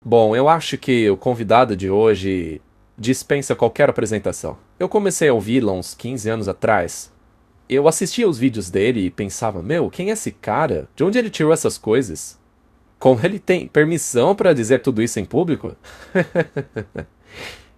Bom, eu acho que o convidado de hoje dispensa qualquer apresentação. Eu comecei a ouvi-lo há uns 15 anos atrás. Eu assistia os vídeos dele e pensava, meu, quem é esse cara? De onde ele tirou essas coisas? Como ele tem permissão para dizer tudo isso em público?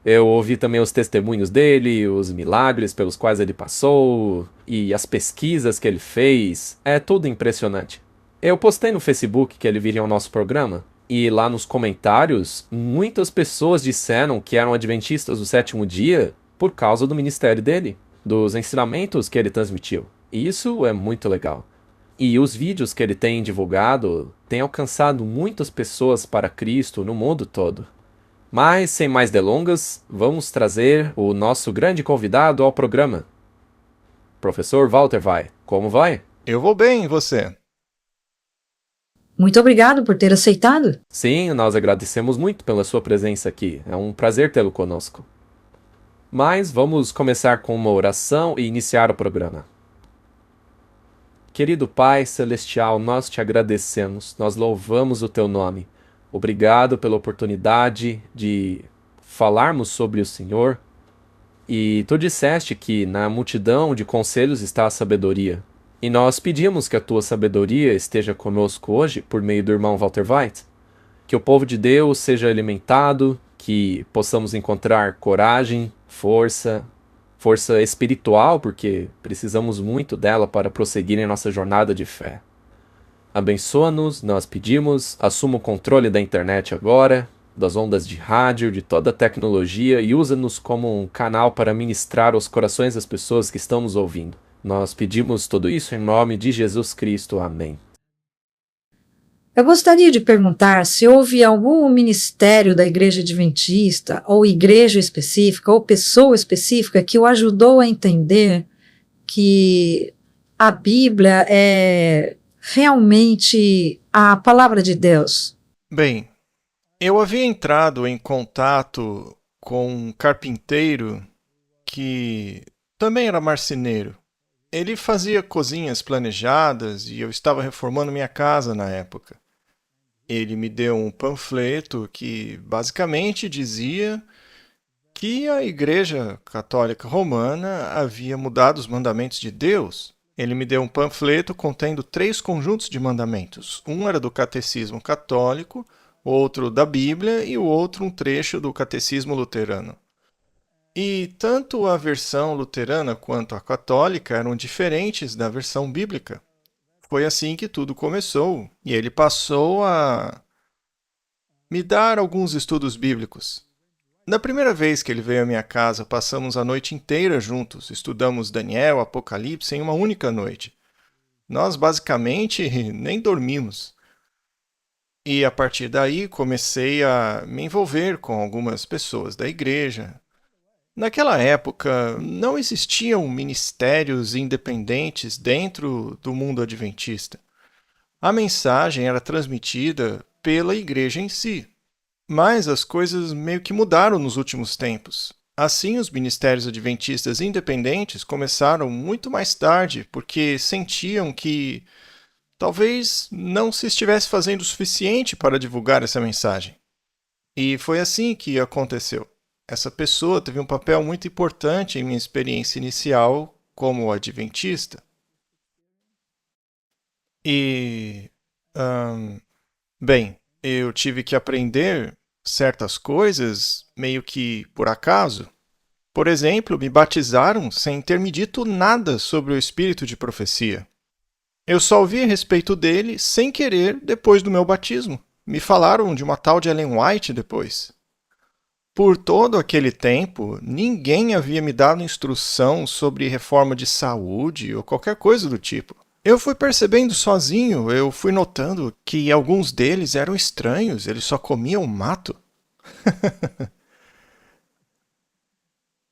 Eu ouvi também os testemunhos dele, os milagres pelos quais ele passou e as pesquisas que ele fez. É tudo impressionante. Eu postei no Facebook que ele viria ao nosso programa e lá nos comentários muitas pessoas disseram que eram adventistas do sétimo dia por causa do ministério dele, dos ensinamentos que ele transmitiu. E isso é muito legal. E os vídeos que ele tem divulgado têm alcançado muitas pessoas para Cristo no mundo todo. Mas, sem mais delongas, vamos trazer o nosso grande convidado ao programa. Professor Walter vai. Como vai? Eu vou bem, e você? Muito obrigado por ter aceitado. Sim, nós agradecemos muito pela sua presença aqui. É um prazer tê-lo conosco. Mas vamos começar com uma oração e iniciar o programa. Querido Pai Celestial, nós te agradecemos, nós louvamos o teu nome. Obrigado pela oportunidade de falarmos sobre o Senhor. E tu disseste que na multidão de conselhos está a sabedoria. E nós pedimos que a tua sabedoria esteja conosco hoje por meio do irmão Walter White. Que o povo de Deus seja alimentado, que possamos encontrar coragem, força espiritual, porque precisamos muito dela para prosseguir em nossa jornada de fé. Abençoa-nos, nós pedimos, assuma o controle da internet agora, das ondas de rádio, de toda a tecnologia e usa-nos como um canal para ministrar aos corações das pessoas que estão nos ouvindo. Nós pedimos tudo isso em nome de Jesus Cristo. Amém. Eu gostaria de perguntar se houve algum ministério da Igreja Adventista, ou igreja específica, ou pessoa específica que o ajudou a entender que a Bíblia é realmente a palavra de Deus. Bem, eu havia entrado em contato com um carpinteiro que também era marceneiro. Ele fazia cozinhas planejadas e eu estava reformando minha casa na época. Ele me deu um panfleto que basicamente dizia que a Igreja Católica Romana havia mudado os mandamentos de Deus. Ele me deu um panfleto contendo 3 conjuntos de mandamentos. Um era do Catecismo Católico, outro da Bíblia e o outro um trecho do Catecismo Luterano. E tanto a versão luterana quanto a católica eram diferentes da versão bíblica. Foi assim que tudo começou, e ele passou a me dar alguns estudos bíblicos. Na primeira vez que ele veio à minha casa, passamos a noite inteira juntos, estudamos Daniel, Apocalipse em uma única noite. Nós basicamente nem dormimos. E a partir daí comecei a me envolver com algumas pessoas da igreja. Naquela época não existiam ministérios independentes dentro do mundo adventista. A mensagem era transmitida pela igreja em si. Mas as coisas meio que mudaram nos últimos tempos. Assim, os ministérios adventistas independentes começaram muito mais tarde, porque sentiam que talvez não se estivesse fazendo o suficiente para divulgar essa mensagem. E foi assim que aconteceu. Essa pessoa teve um papel muito importante em minha experiência inicial como adventista. E, bem, eu tive que aprender certas coisas meio que por acaso. Por exemplo, me batizaram sem ter me dito nada sobre o espírito de profecia. Eu só ouvi a respeito dele sem querer depois do meu batismo. Me falaram de uma tal de Ellen White depois. Por todo aquele tempo, ninguém havia me dado instrução sobre reforma de saúde ou qualquer coisa do tipo. Eu fui percebendo sozinho, eu fui notando que alguns deles eram estranhos, eles só comiam mato.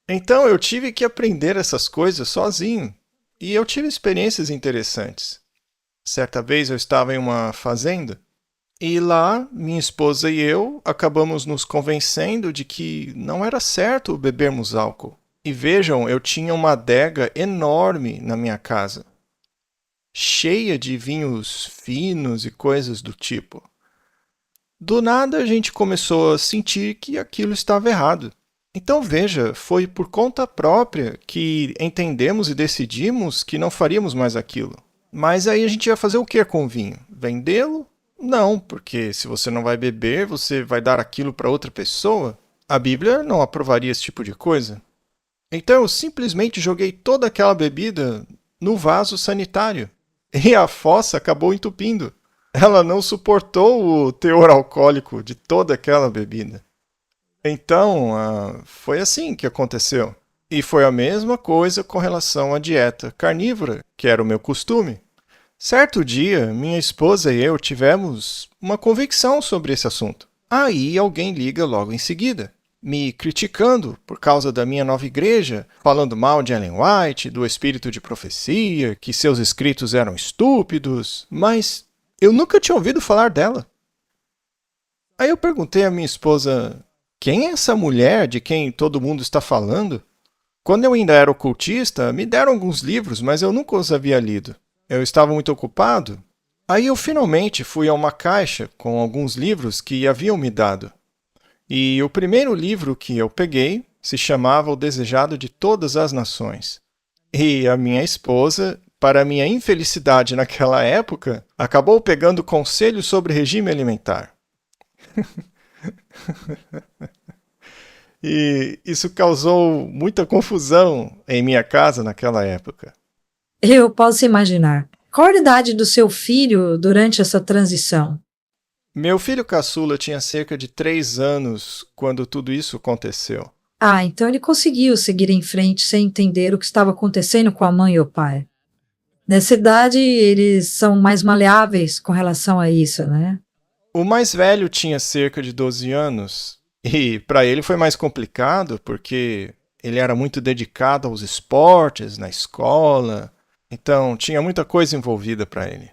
Então eu tive que aprender essas coisas sozinho. E eu tive experiências interessantes. Certa vez eu estava em uma fazenda e lá minha esposa e eu acabamos nos convencendo de que não era certo bebermos álcool. E vejam, eu tinha uma adega enorme na minha casa, cheia de vinhos finos e coisas do tipo. Do nada a gente começou a sentir que aquilo estava errado. Então veja, foi por conta própria que entendemos e decidimos que não faríamos mais aquilo. Mas aí a gente ia fazer o que com o vinho? Vendê-lo? Não, porque se você não vai beber, você vai dar aquilo para outra pessoa? A Bíblia não aprovaria esse tipo de coisa. Então eu simplesmente joguei toda aquela bebida no vaso sanitário. E a fossa acabou entupindo. Ela não suportou o teor alcoólico de toda aquela bebida. Então, foi assim que aconteceu. E foi a mesma coisa com relação à dieta carnívora, que era o meu costume. Certo dia, minha esposa e eu tivemos uma convicção sobre esse assunto. Aí alguém liga logo em seguida, me criticando por causa da minha nova igreja, falando mal de Ellen White, do espírito de profecia, que seus escritos eram estúpidos, mas eu nunca tinha ouvido falar dela. Aí eu perguntei à minha esposa, quem é essa mulher de quem todo mundo está falando? Quando eu ainda era ocultista, me deram alguns livros, mas eu nunca os havia lido. Eu estava muito ocupado. Aí eu finalmente fui a uma caixa com alguns livros que haviam me dado. E o primeiro livro que eu peguei se chamava O Desejado de Todas as Nações. E a minha esposa, para minha infelicidade naquela época, acabou pegando conselhos sobre regime alimentar. E isso causou muita confusão em minha casa naquela época. Eu posso imaginar. Qual a idade do seu filho durante essa transição? Meu filho caçula tinha cerca de 3 anos quando tudo isso aconteceu. Ah, então ele conseguiu seguir em frente sem entender o que estava acontecendo com a mãe e o pai. Nessa idade, eles são mais maleáveis com relação a isso, né? O mais velho tinha cerca de 12 anos e para ele foi mais complicado porque ele era muito dedicado aos esportes, na escola, então tinha muita coisa envolvida para ele.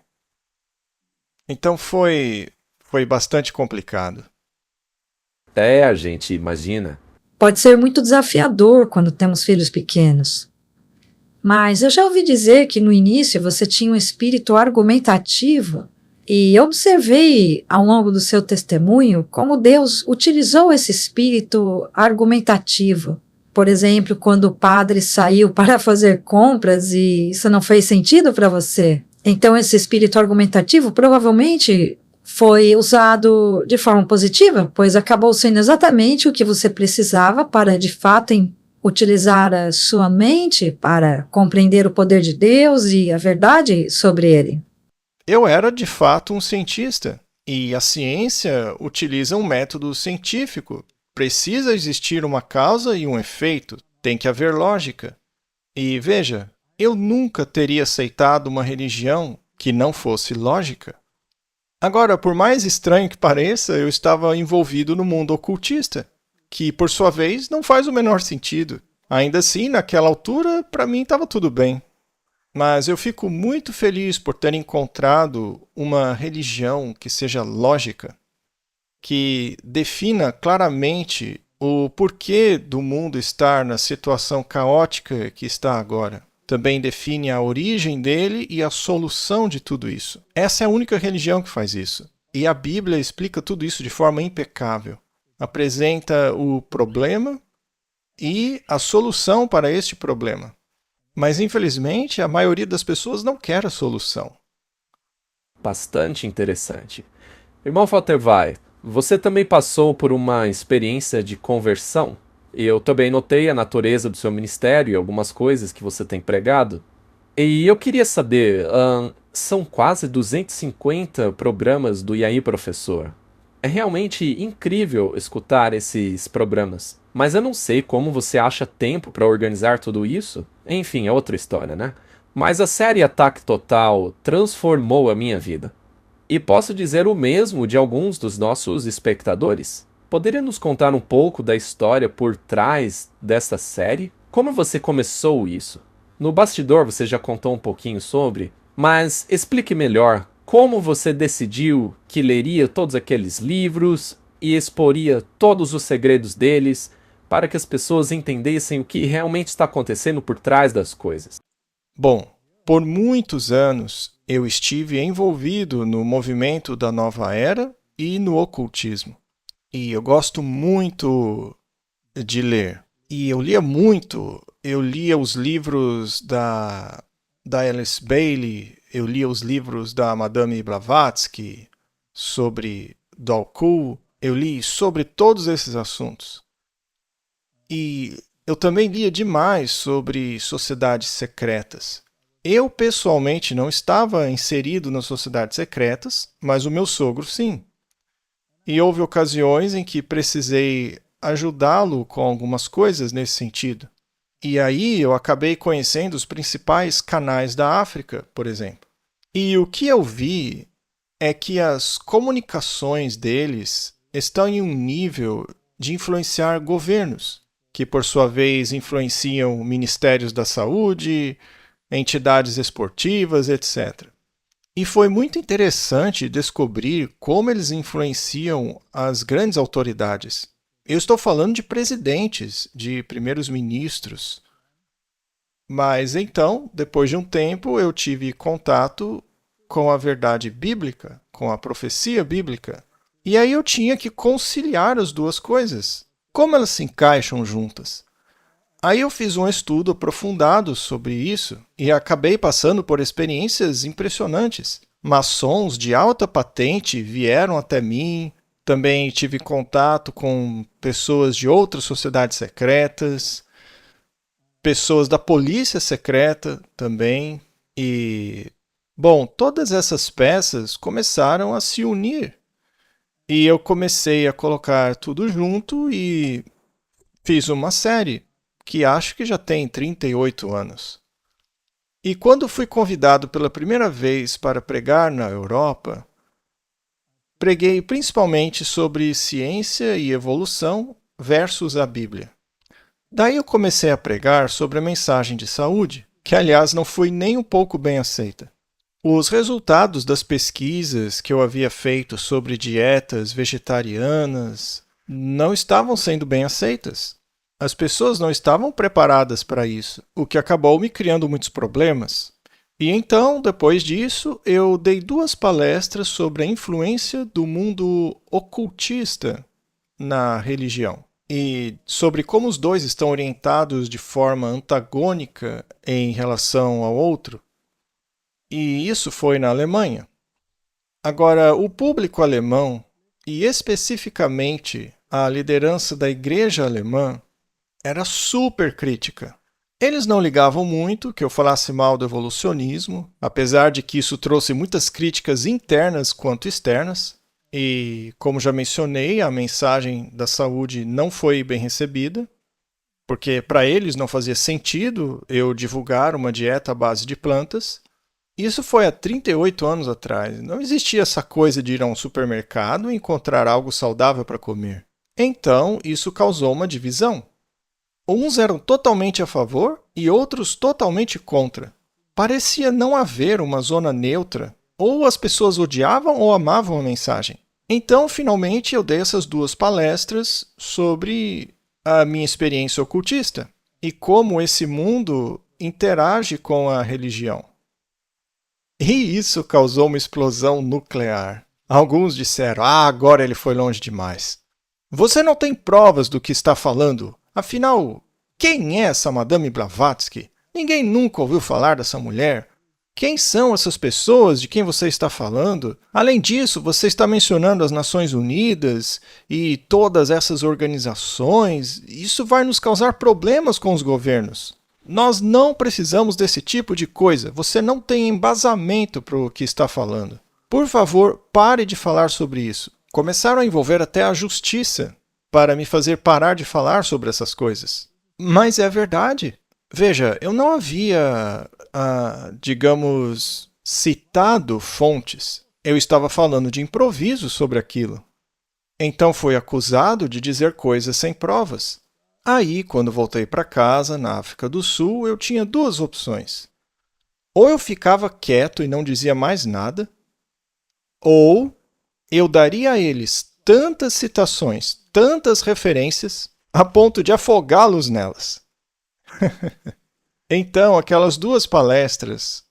Então foi bastante complicado. A gente imagina. Pode ser muito desafiador quando temos filhos pequenos. Mas eu já ouvi dizer que no início você tinha um espírito argumentativo e observei ao longo do seu testemunho como Deus utilizou esse espírito argumentativo. Por exemplo, quando o padre saiu para fazer compras e isso não fez sentido para você. Então esse espírito argumentativo provavelmente foi usado de forma positiva, pois acabou sendo exatamente o que você precisava para, de fato, utilizar a sua mente para compreender o poder de Deus e a verdade sobre ele. Eu era, de fato, um cientista, e a ciência utiliza um método científico. Precisa existir uma causa e um efeito, tem que haver lógica. E veja, eu nunca teria aceitado uma religião que não fosse lógica. Agora, por mais estranho que pareça, eu estava envolvido no mundo ocultista, que, por sua vez, não faz o menor sentido. Ainda assim, naquela altura, para mim estava tudo bem. Mas eu fico muito feliz por ter encontrado uma religião que seja lógica, que defina claramente o porquê do mundo estar na situação caótica que está agora. Também define a origem dele e a solução de tudo isso. Essa é a única religião que faz isso. E a Bíblia explica tudo isso de forma impecável. Apresenta o problema e a solução para este problema. Mas, infelizmente, a maioria das pessoas não quer a solução. Bastante interessante. Irmão Faltervai, você também passou por uma experiência de conversão? Eu também notei a natureza do seu ministério e algumas coisas que você tem pregado. E eu queria saber, são quase 250 programas do E aí, Professor. É realmente incrível escutar esses programas. Mas eu não sei como você acha tempo para organizar tudo isso. Enfim, é outra história, né? Mas a série Ataque Total transformou a minha vida. E posso dizer o mesmo de alguns dos nossos espectadores. Poderia nos contar um pouco da história por trás dessa série? Como você começou isso? No bastidor você já contou um pouquinho sobre, mas explique melhor como você decidiu que leria todos aqueles livros e exporia todos os segredos deles para que as pessoas entendessem o que realmente está acontecendo por trás das coisas. Bom, por muitos anos eu estive envolvido no movimento da Nova Era e no ocultismo. E eu gosto muito de ler. E eu lia muito. Eu lia os livros da Alice Bailey, eu lia os livros da Madame Blavatsky sobre Dalku, eu li sobre todos esses assuntos. E eu também lia demais sobre sociedades secretas. Eu, pessoalmente, não estava inserido nas sociedades secretas, mas o meu sogro, sim. E houve ocasiões em que precisei ajudá-lo com algumas coisas nesse sentido. E aí eu acabei conhecendo os principais canais da África, por exemplo. E o que eu vi é que as comunicações deles estão em um nível de influenciar governos, que por sua vez influenciam ministérios da saúde, entidades esportivas, etc. E foi muito interessante descobrir como eles influenciam as grandes autoridades. Eu estou falando de presidentes, de primeiros ministros. Mas então, depois de um tempo, eu tive contato com a verdade bíblica, com a profecia bíblica. E aí eu tinha que conciliar as duas coisas. Como elas se encaixam juntas? Aí eu fiz um estudo aprofundado sobre isso e acabei passando por experiências impressionantes. Maçons de alta patente vieram até mim. Também tive contato com pessoas de outras sociedades secretas, pessoas da polícia secreta também. E, bom, todas essas peças começaram a se unir. E eu comecei a colocar tudo junto e fiz uma série que acho que já tem 38 anos. E quando fui convidado pela primeira vez para pregar na Europa, preguei principalmente sobre ciência e evolução versus a Bíblia. Daí eu comecei a pregar sobre a mensagem de saúde, que aliás não foi nem um pouco bem aceita. Os resultados das pesquisas que eu havia feito sobre dietas vegetarianas não estavam sendo bem aceitas. As pessoas não estavam preparadas para isso, o que acabou me criando muitos problemas. E então, depois disso, eu dei 2 palestras sobre a influência do mundo ocultista na religião e sobre como os dois estão orientados de forma antagônica em relação ao outro. E isso foi na Alemanha. Agora, o público alemão, e especificamente a liderança da igreja alemã, era super crítica. Eles não ligavam muito que eu falasse mal do evolucionismo, apesar de que isso trouxe muitas críticas internas quanto externas. E, como já mencionei, a mensagem da saúde não foi bem recebida, porque para eles não fazia sentido eu divulgar uma dieta à base de plantas. Isso foi há 38 anos atrás. Não existia essa coisa de ir a um supermercado e encontrar algo saudável para comer. Então, isso causou uma divisão. Uns eram totalmente a favor e outros totalmente contra. Parecia não haver uma zona neutra. Ou as pessoas odiavam ou amavam a mensagem. Então, finalmente, eu dei essas 2 palestras sobre a minha experiência ocultista e como esse mundo interage com a religião. E isso causou uma explosão nuclear. Alguns disseram, agora ele foi longe demais. Você não tem provas do que está falando. Afinal, quem é essa Madame Blavatsky? Ninguém nunca ouviu falar dessa mulher. Quem são essas pessoas de quem você está falando? Além disso, você está mencionando as Nações Unidas e todas essas organizações. Isso vai nos causar problemas com os governos. Nós não precisamos desse tipo de coisa. Você não tem embasamento para o que está falando. Por favor, pare de falar sobre isso. Começaram a envolver até a justiça para me fazer parar de falar sobre essas coisas. Mas é verdade. Veja, eu não havia, digamos, citado fontes. Eu estava falando de improviso sobre aquilo. Então fui acusado de dizer coisas sem provas. Aí, quando voltei para casa, na África do Sul, eu tinha 2 opções. Ou eu ficava quieto e não dizia mais nada, ou eu daria a eles tantas citações, tantas referências, a ponto de afogá-los nelas. Então, aquelas 2 palestras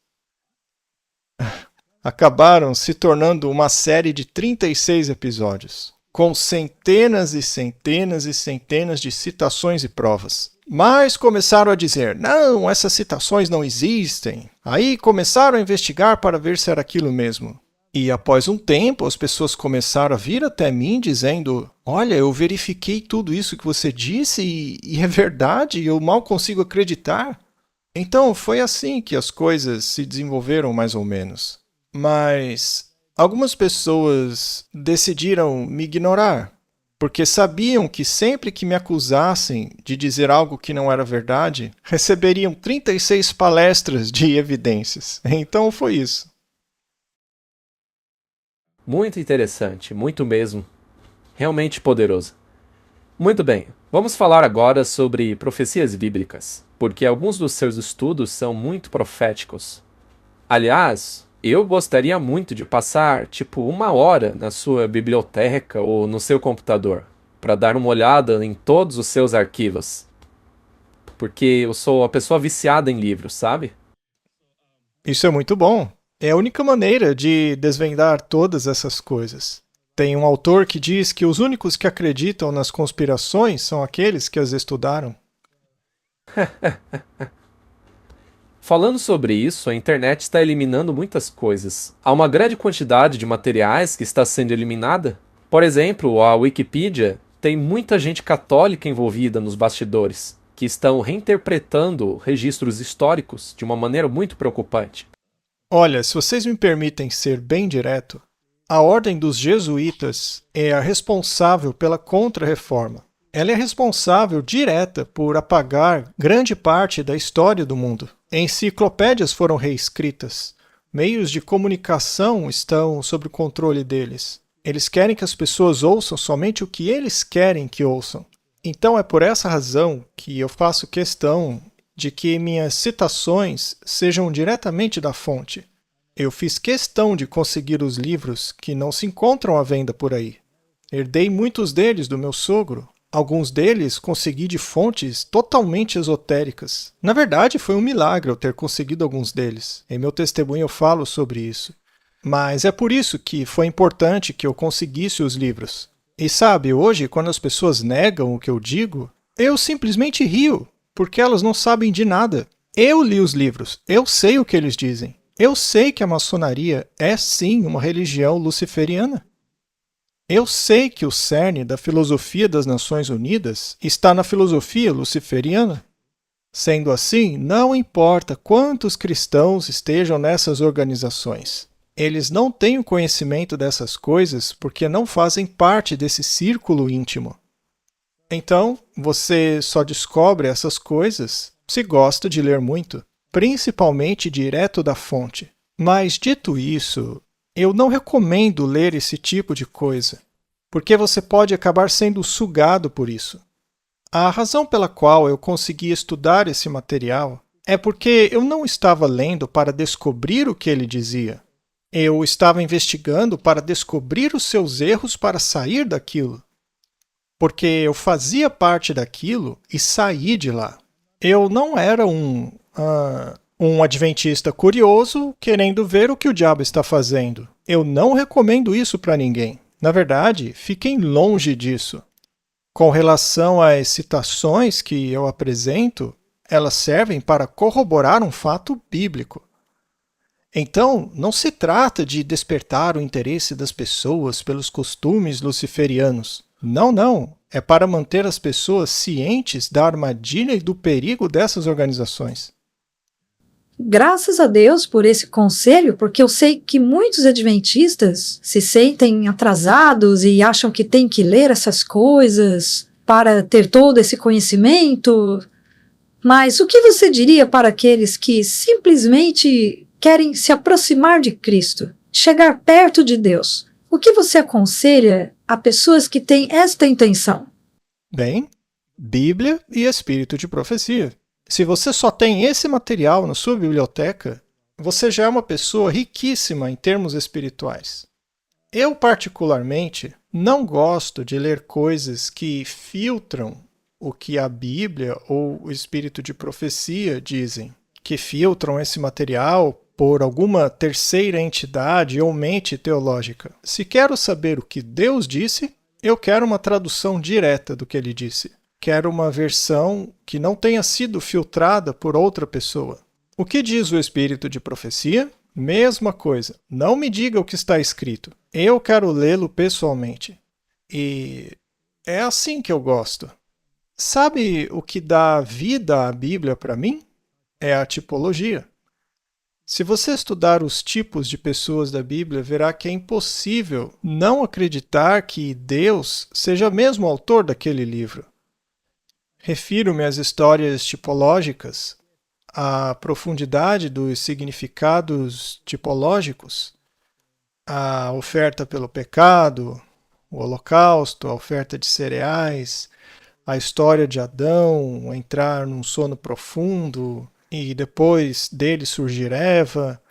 acabaram se tornando uma série de 36 episódios, com centenas e centenas e centenas de citações e provas. Mas começaram a dizer, não, essas citações não existem. Aí começaram a investigar para ver se era aquilo mesmo. E após um tempo, as pessoas começaram a vir até mim dizendo, olha, eu verifiquei tudo isso que você disse e é verdade, eu mal consigo acreditar. Então foi assim que as coisas se desenvolveram mais ou menos. Mas algumas pessoas decidiram me ignorar, porque sabiam que sempre que me acusassem de dizer algo que não era verdade, receberiam 36 palestras de evidências. Então foi isso. Muito interessante, muito mesmo. Realmente poderoso. Muito bem, vamos falar agora sobre profecias bíblicas, porque alguns dos seus estudos são muito proféticos. Aliás, eu gostaria muito de passar, 1 hora na sua biblioteca ou no seu computador, para dar uma olhada em todos os seus arquivos. Porque eu sou uma pessoa viciada em livros, sabe? Isso é muito bom. É a única maneira de desvendar todas essas coisas. Tem um autor que diz que os únicos que acreditam nas conspirações são aqueles que as estudaram. Falando sobre isso, a internet está eliminando muitas coisas. Há uma grande quantidade de materiais que está sendo eliminada. Por exemplo, a Wikipedia tem muita gente católica envolvida nos bastidores, que estão reinterpretando registros históricos de uma maneira muito preocupante. Olha, se vocês me permitem ser bem direto, a Ordem dos Jesuítas é a responsável pela Contra-Reforma. Ela é responsável direta por apagar grande parte da história do mundo. Enciclopédias foram reescritas. Meios de comunicação estão sob o controle deles. Eles querem que as pessoas ouçam somente o que eles querem que ouçam. Então é por essa razão que eu faço questão de que minhas citações sejam diretamente da fonte. Eu fiz questão de conseguir os livros que não se encontram à venda por aí. Herdei muitos deles do meu sogro. Alguns deles consegui de fontes totalmente esotéricas. Na verdade, foi um milagre eu ter conseguido alguns deles. Em meu testemunho eu falo sobre isso. Mas é por isso que foi importante que eu conseguisse os livros. E sabe, hoje, quando as pessoas negam o que eu digo, eu simplesmente rio, porque elas não sabem de nada. Eu li os livros, eu sei o que eles dizem. Eu sei que a maçonaria é sim uma religião luciferiana. Eu sei que o cerne da filosofia das Nações Unidas está na filosofia luciferiana. Sendo assim, não importa quantos cristãos estejam nessas organizações. Eles não têm o conhecimento dessas coisas porque não fazem parte desse círculo íntimo. Então, você só descobre essas coisas se gosta de ler muito, principalmente direto da fonte. Mas, dito isso, eu não recomendo ler esse tipo de coisa, porque você pode acabar sendo sugado por isso. A razão pela qual eu consegui estudar esse material é porque eu não estava lendo para descobrir o que ele dizia. Eu estava investigando para descobrir os seus erros para sair daquilo. Porque eu fazia parte daquilo e saí de lá. Eu não era um adventista curioso querendo ver o que o diabo está fazendo. Eu não recomendo isso para ninguém. Na verdade, fiquem longe disso. Com relação às citações que eu apresento, elas servem para corroborar um fato bíblico. Então, não se trata de despertar o interesse das pessoas pelos costumes luciferianos. Não, não. É para manter as pessoas cientes da armadilha e do perigo dessas organizações. Graças a Deus por esse conselho, porque eu sei que muitos adventistas se sentem atrasados e acham que têm que ler essas coisas para ter todo esse conhecimento. Mas o que você diria para aqueles que simplesmente querem se aproximar de Cristo, chegar perto de Deus? O que você aconselha a pessoas que têm esta intenção? Bem, Bíblia e Espírito de Profecia. Se você só tem esse material na sua biblioteca, você já é uma pessoa riquíssima em termos espirituais. Eu, particularmente, não gosto de ler coisas que filtram o que a Bíblia ou o Espírito de Profecia dizem, que filtram esse material por alguma terceira entidade ou mente teológica. Se quero saber o que Deus disse, eu quero uma tradução direta do que ele disse. Quero uma versão que não tenha sido filtrada por outra pessoa. O que diz o espírito de profecia? Mesma coisa. Não me diga o que está escrito. Eu quero lê-lo pessoalmente. E é assim que eu gosto. Sabe o que dá vida à Bíblia para mim? É a tipologia. Se você estudar os tipos de pessoas da Bíblia, verá que é impossível não acreditar que Deus seja mesmo o autor daquele livro. Refiro-me às histórias tipológicas, à profundidade dos significados tipológicos, à oferta pelo pecado, o holocausto, a oferta de cereais, a história de Adão entrar num sono profundo e depois dele surgir Eva.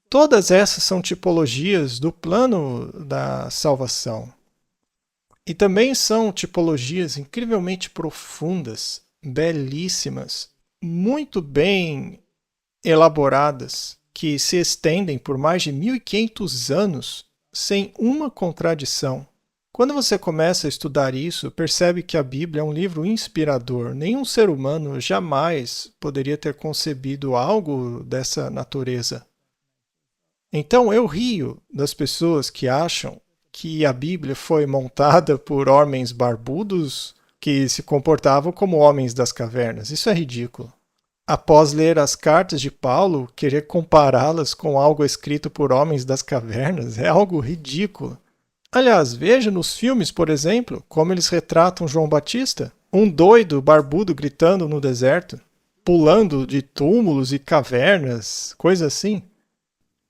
Todas essas são tipologias do plano da salvação. E também são tipologias incrivelmente profundas, belíssimas, muito bem elaboradas, que se estendem por mais de 1500 anos sem uma contradição. Quando você começa a estudar isso, percebe que a Bíblia é um livro inspirador. Nenhum ser humano jamais poderia ter concebido algo dessa natureza. Então eu rio das pessoas que acham que a Bíblia foi montada por homens barbudos que se comportavam como homens das cavernas. Isso é ridículo. Após ler as cartas de Paulo, querer compará-las com algo escrito por homens das cavernas é algo ridículo. Aliás, veja nos filmes, por exemplo, como eles retratam João Batista, um doido barbudo gritando no deserto, pulando de túmulos e cavernas, coisa assim.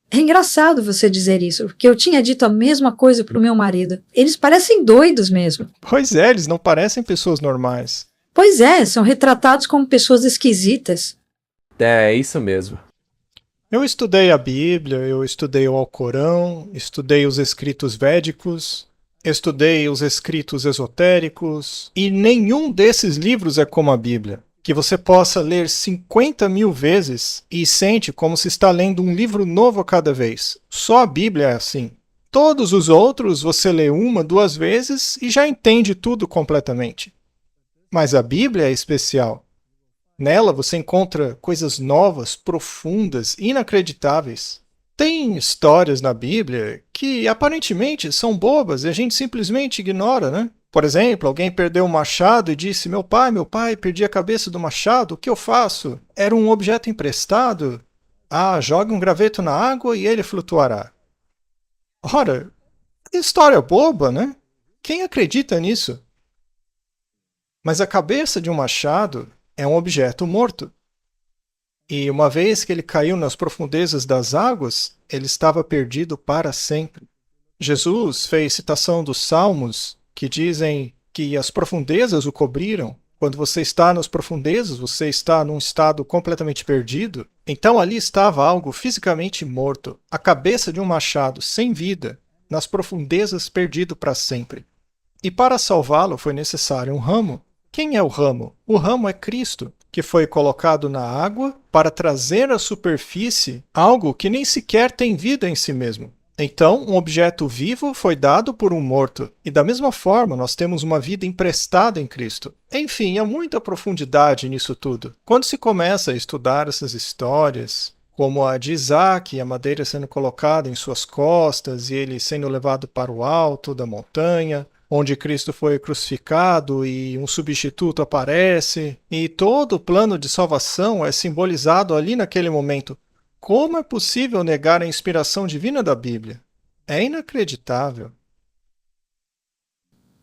É engraçado você dizer isso, porque eu tinha dito a mesma coisa pro meu marido. Eles parecem doidos mesmo. Pois é, eles não parecem pessoas normais. Pois é, são retratados como pessoas esquisitas. É isso mesmo. Eu estudei a Bíblia, eu estudei o Alcorão, estudei os escritos védicos, estudei os escritos esotéricos, e nenhum desses livros é como a Bíblia, que você possa ler 50.000 vezes e sente como se está lendo um livro novo a cada vez. Só a Bíblia é assim. Todos os outros você lê 1, 2 vezes e já entende tudo completamente. Mas a Bíblia é especial. Nela você encontra coisas novas, profundas, inacreditáveis. Tem histórias na Bíblia que aparentemente são bobas e a gente simplesmente ignora, né? Por exemplo, alguém perdeu um machado e disse: meu pai, perdi a cabeça do machado, o que eu faço? Era um objeto emprestado? Ah, jogue um graveto na água e ele flutuará. Ora, que história boba, né? Quem acredita nisso? Mas a cabeça de um machado é um objeto morto. E uma vez que ele caiu nas profundezas das águas, ele estava perdido para sempre. Jesus fez citação dos Salmos, que dizem que as profundezas o cobriram. Quando você está nas profundezas, você está num estado completamente perdido. Então ali estava algo fisicamente morto, a cabeça de um machado sem vida, nas profundezas perdido para sempre. E para salvá-lo foi necessário um ramo. Quem é o ramo? O ramo é Cristo, que foi colocado na água para trazer à superfície algo que nem sequer tem vida em si mesmo. Então, um objeto vivo foi dado por um morto. E da mesma forma, nós temos uma vida emprestada em Cristo. Enfim, há muita profundidade nisso tudo. Quando se começa a estudar essas histórias, como a de Isaac e a madeira sendo colocada em suas costas e ele sendo levado para o alto da montanha, onde Cristo foi crucificado e um substituto aparece, e todo o plano de salvação é simbolizado ali naquele momento. Como é possível negar a inspiração divina da Bíblia? É inacreditável.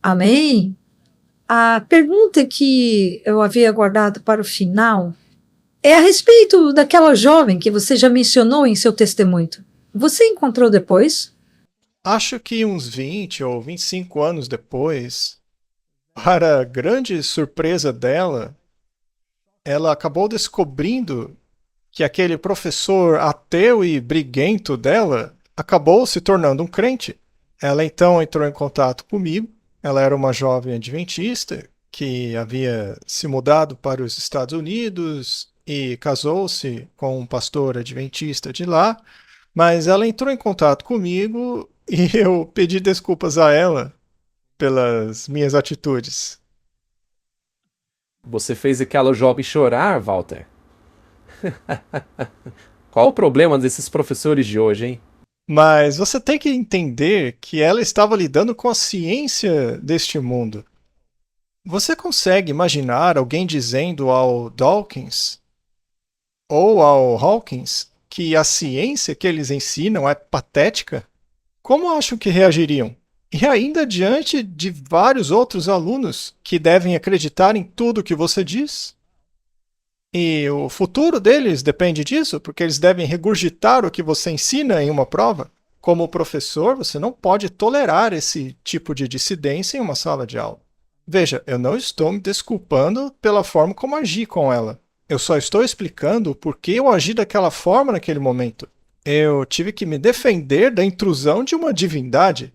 Amém? A pergunta que eu havia guardado para o final é a respeito daquela jovem que você já mencionou em seu testemunho. Você encontrou depois? Acho que uns 20 ou 25 anos depois, para a grande surpresa dela, ela acabou descobrindo que aquele professor ateu e briguento dela acabou se tornando um crente. Ela então entrou em contato comigo. Ela era uma jovem adventista que havia se mudado para os Estados Unidos e casou-se com um pastor adventista de lá, mas ela entrou em contato comigo e eu pedi desculpas a ela pelas minhas atitudes. Você fez aquela jovem chorar, Walter. Qual o problema desses professores de hoje, hein? Mas você tem que entender que ela estava lidando com a ciência deste mundo. Você consegue imaginar alguém dizendo ao Dawkins ou ao Hawkins que a ciência que eles ensinam é patética? Como acham que reagiriam? E ainda diante de vários outros alunos que devem acreditar em tudo que você diz? E o futuro deles depende disso, porque eles devem regurgitar o que você ensina em uma prova. Como professor, você não pode tolerar esse tipo de dissidência em uma sala de aula. Veja, eu não estou me desculpando pela forma como agi com ela. Eu só estou explicando por que eu agi daquela forma naquele momento. Eu tive que me defender da intrusão de uma divindade.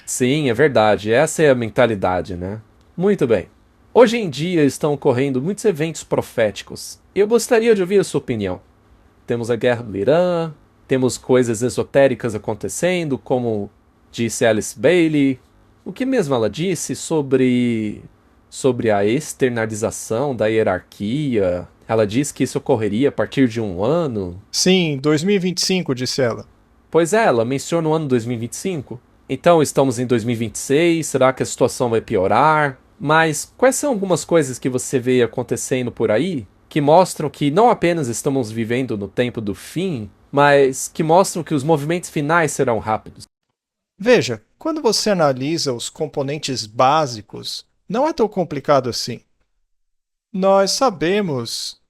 Sim, é verdade. Essa é a mentalidade, né? Muito bem. Hoje em dia estão ocorrendo muitos eventos proféticos. E eu gostaria de ouvir a sua opinião. Temos a guerra do Irã, temos coisas esotéricas acontecendo, como disse Alice Bailey. O que mesmo ela disse sobre a externalização da hierarquia? Ela disse que isso ocorreria a partir de um ano. Sim, 2025, disse ela. Pois é, ela menciona o ano 2025. Então estamos em 2026, será que a situação vai piorar? Mas quais são algumas coisas que você vê acontecendo por aí que mostram que não apenas estamos vivendo no tempo do fim, mas que mostram que os movimentos finais serão rápidos? Veja, quando você analisa os componentes básicos, não é tão complicado assim. Nós sabemos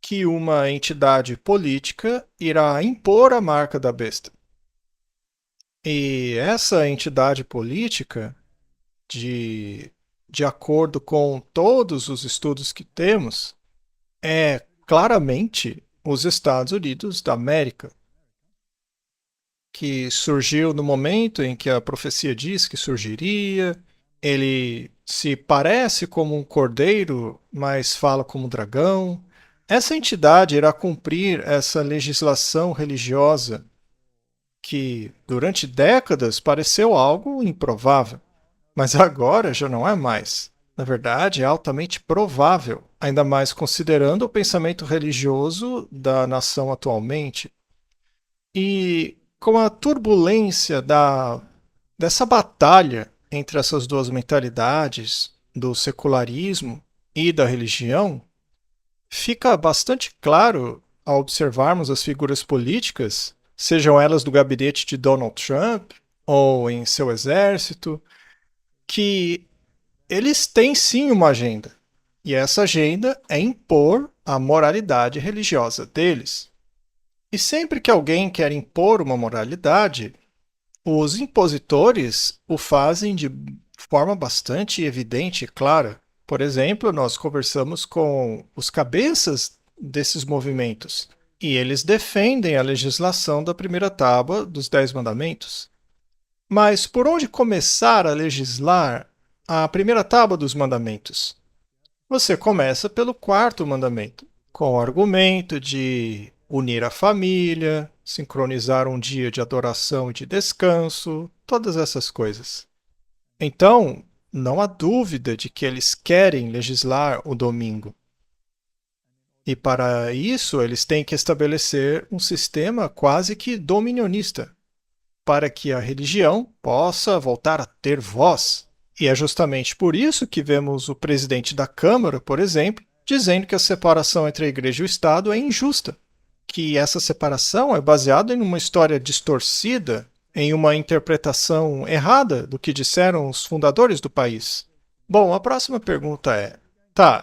que uma entidade política irá impor a marca da besta. E essa entidade política, de acordo com todos os estudos que temos, é claramente os Estados Unidos da América, que surgiu no momento em que a profecia diz que surgiria. Ele se parece como um cordeiro, mas fala como um dragão. Essa entidade irá cumprir essa legislação religiosa que, durante décadas, pareceu algo improvável, mas agora já não é mais. Na verdade, é altamente provável, ainda mais considerando o pensamento religioso da nação atualmente. E com a turbulência dessa batalha entre essas duas mentalidades, do secularismo e da religião, fica bastante claro ao observarmos as figuras políticas, sejam elas do gabinete de Donald Trump ou em seu exército, que eles têm sim uma agenda. E essa agenda é impor a moralidade religiosa deles. E sempre que alguém quer impor uma moralidade, os impositores o fazem de forma bastante evidente e clara. Por exemplo, nós conversamos com os cabeças desses movimentos e eles defendem a legislação da primeira tábua dos 10 mandamentos. Mas por onde começar a legislar a primeira tábua dos mandamentos? Você começa pelo quarto mandamento, com o argumento de unir a família, sincronizar um dia de adoração e de descanso, todas essas coisas. Então, não há dúvida de que eles querem legislar o domingo. E para isso, eles têm que estabelecer um sistema quase que dominionista, para que a religião possa voltar a ter voz. E é justamente por isso que vemos o presidente da Câmara, por exemplo, dizendo que a separação entre a igreja e o Estado é injusta, que essa separação é baseada em uma história distorcida, em uma interpretação errada do que disseram os fundadores do país. Bom, a próxima pergunta é: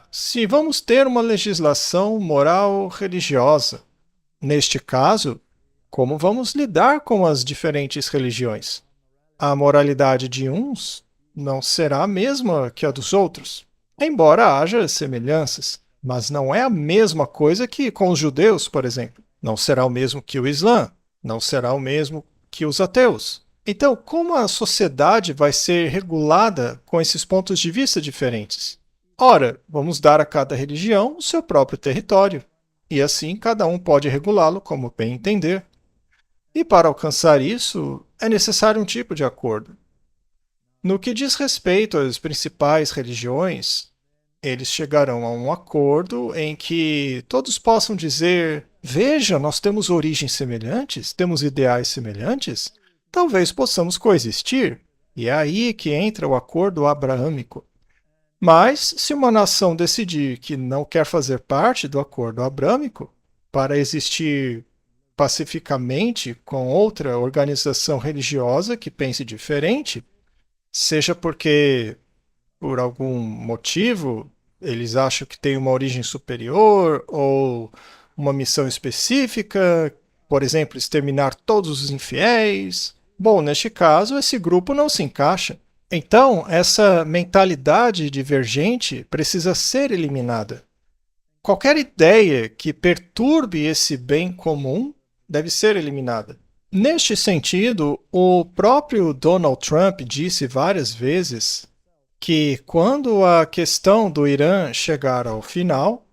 se vamos ter uma legislação moral religiosa, neste caso, como vamos lidar com as diferentes religiões? A moralidade de uns não será a mesma que a dos outros, embora haja semelhanças, mas não é a mesma coisa que com os judeus, por exemplo. Não será o mesmo que o Islã, não será o mesmo que os ateus. Então, como a sociedade vai ser regulada com esses pontos de vista diferentes? Ora, vamos dar a cada religião o seu próprio território, e assim cada um pode regulá-lo como bem entender. E para alcançar isso, é necessário um tipo de acordo. No que diz respeito às principais religiões, eles chegarão a um acordo em que todos possam dizer: veja, nós temos origens semelhantes, temos ideais semelhantes, talvez possamos coexistir. E é aí que entra o acordo abraâmico. Mas, se uma nação decidir que não quer fazer parte do acordo abrâmico, para existir pacificamente com outra organização religiosa que pense diferente, seja porque, por algum motivo, eles acham que tem uma origem superior ou uma missão específica, por exemplo, exterminar todos os infiéis. Bom, neste caso, esse grupo não se encaixa. Então, essa mentalidade divergente precisa ser eliminada. Qualquer ideia que perturbe esse bem comum deve ser eliminada. Neste sentido, o próprio Donald Trump disse várias vezes que, quando a questão do Irã chegar ao final,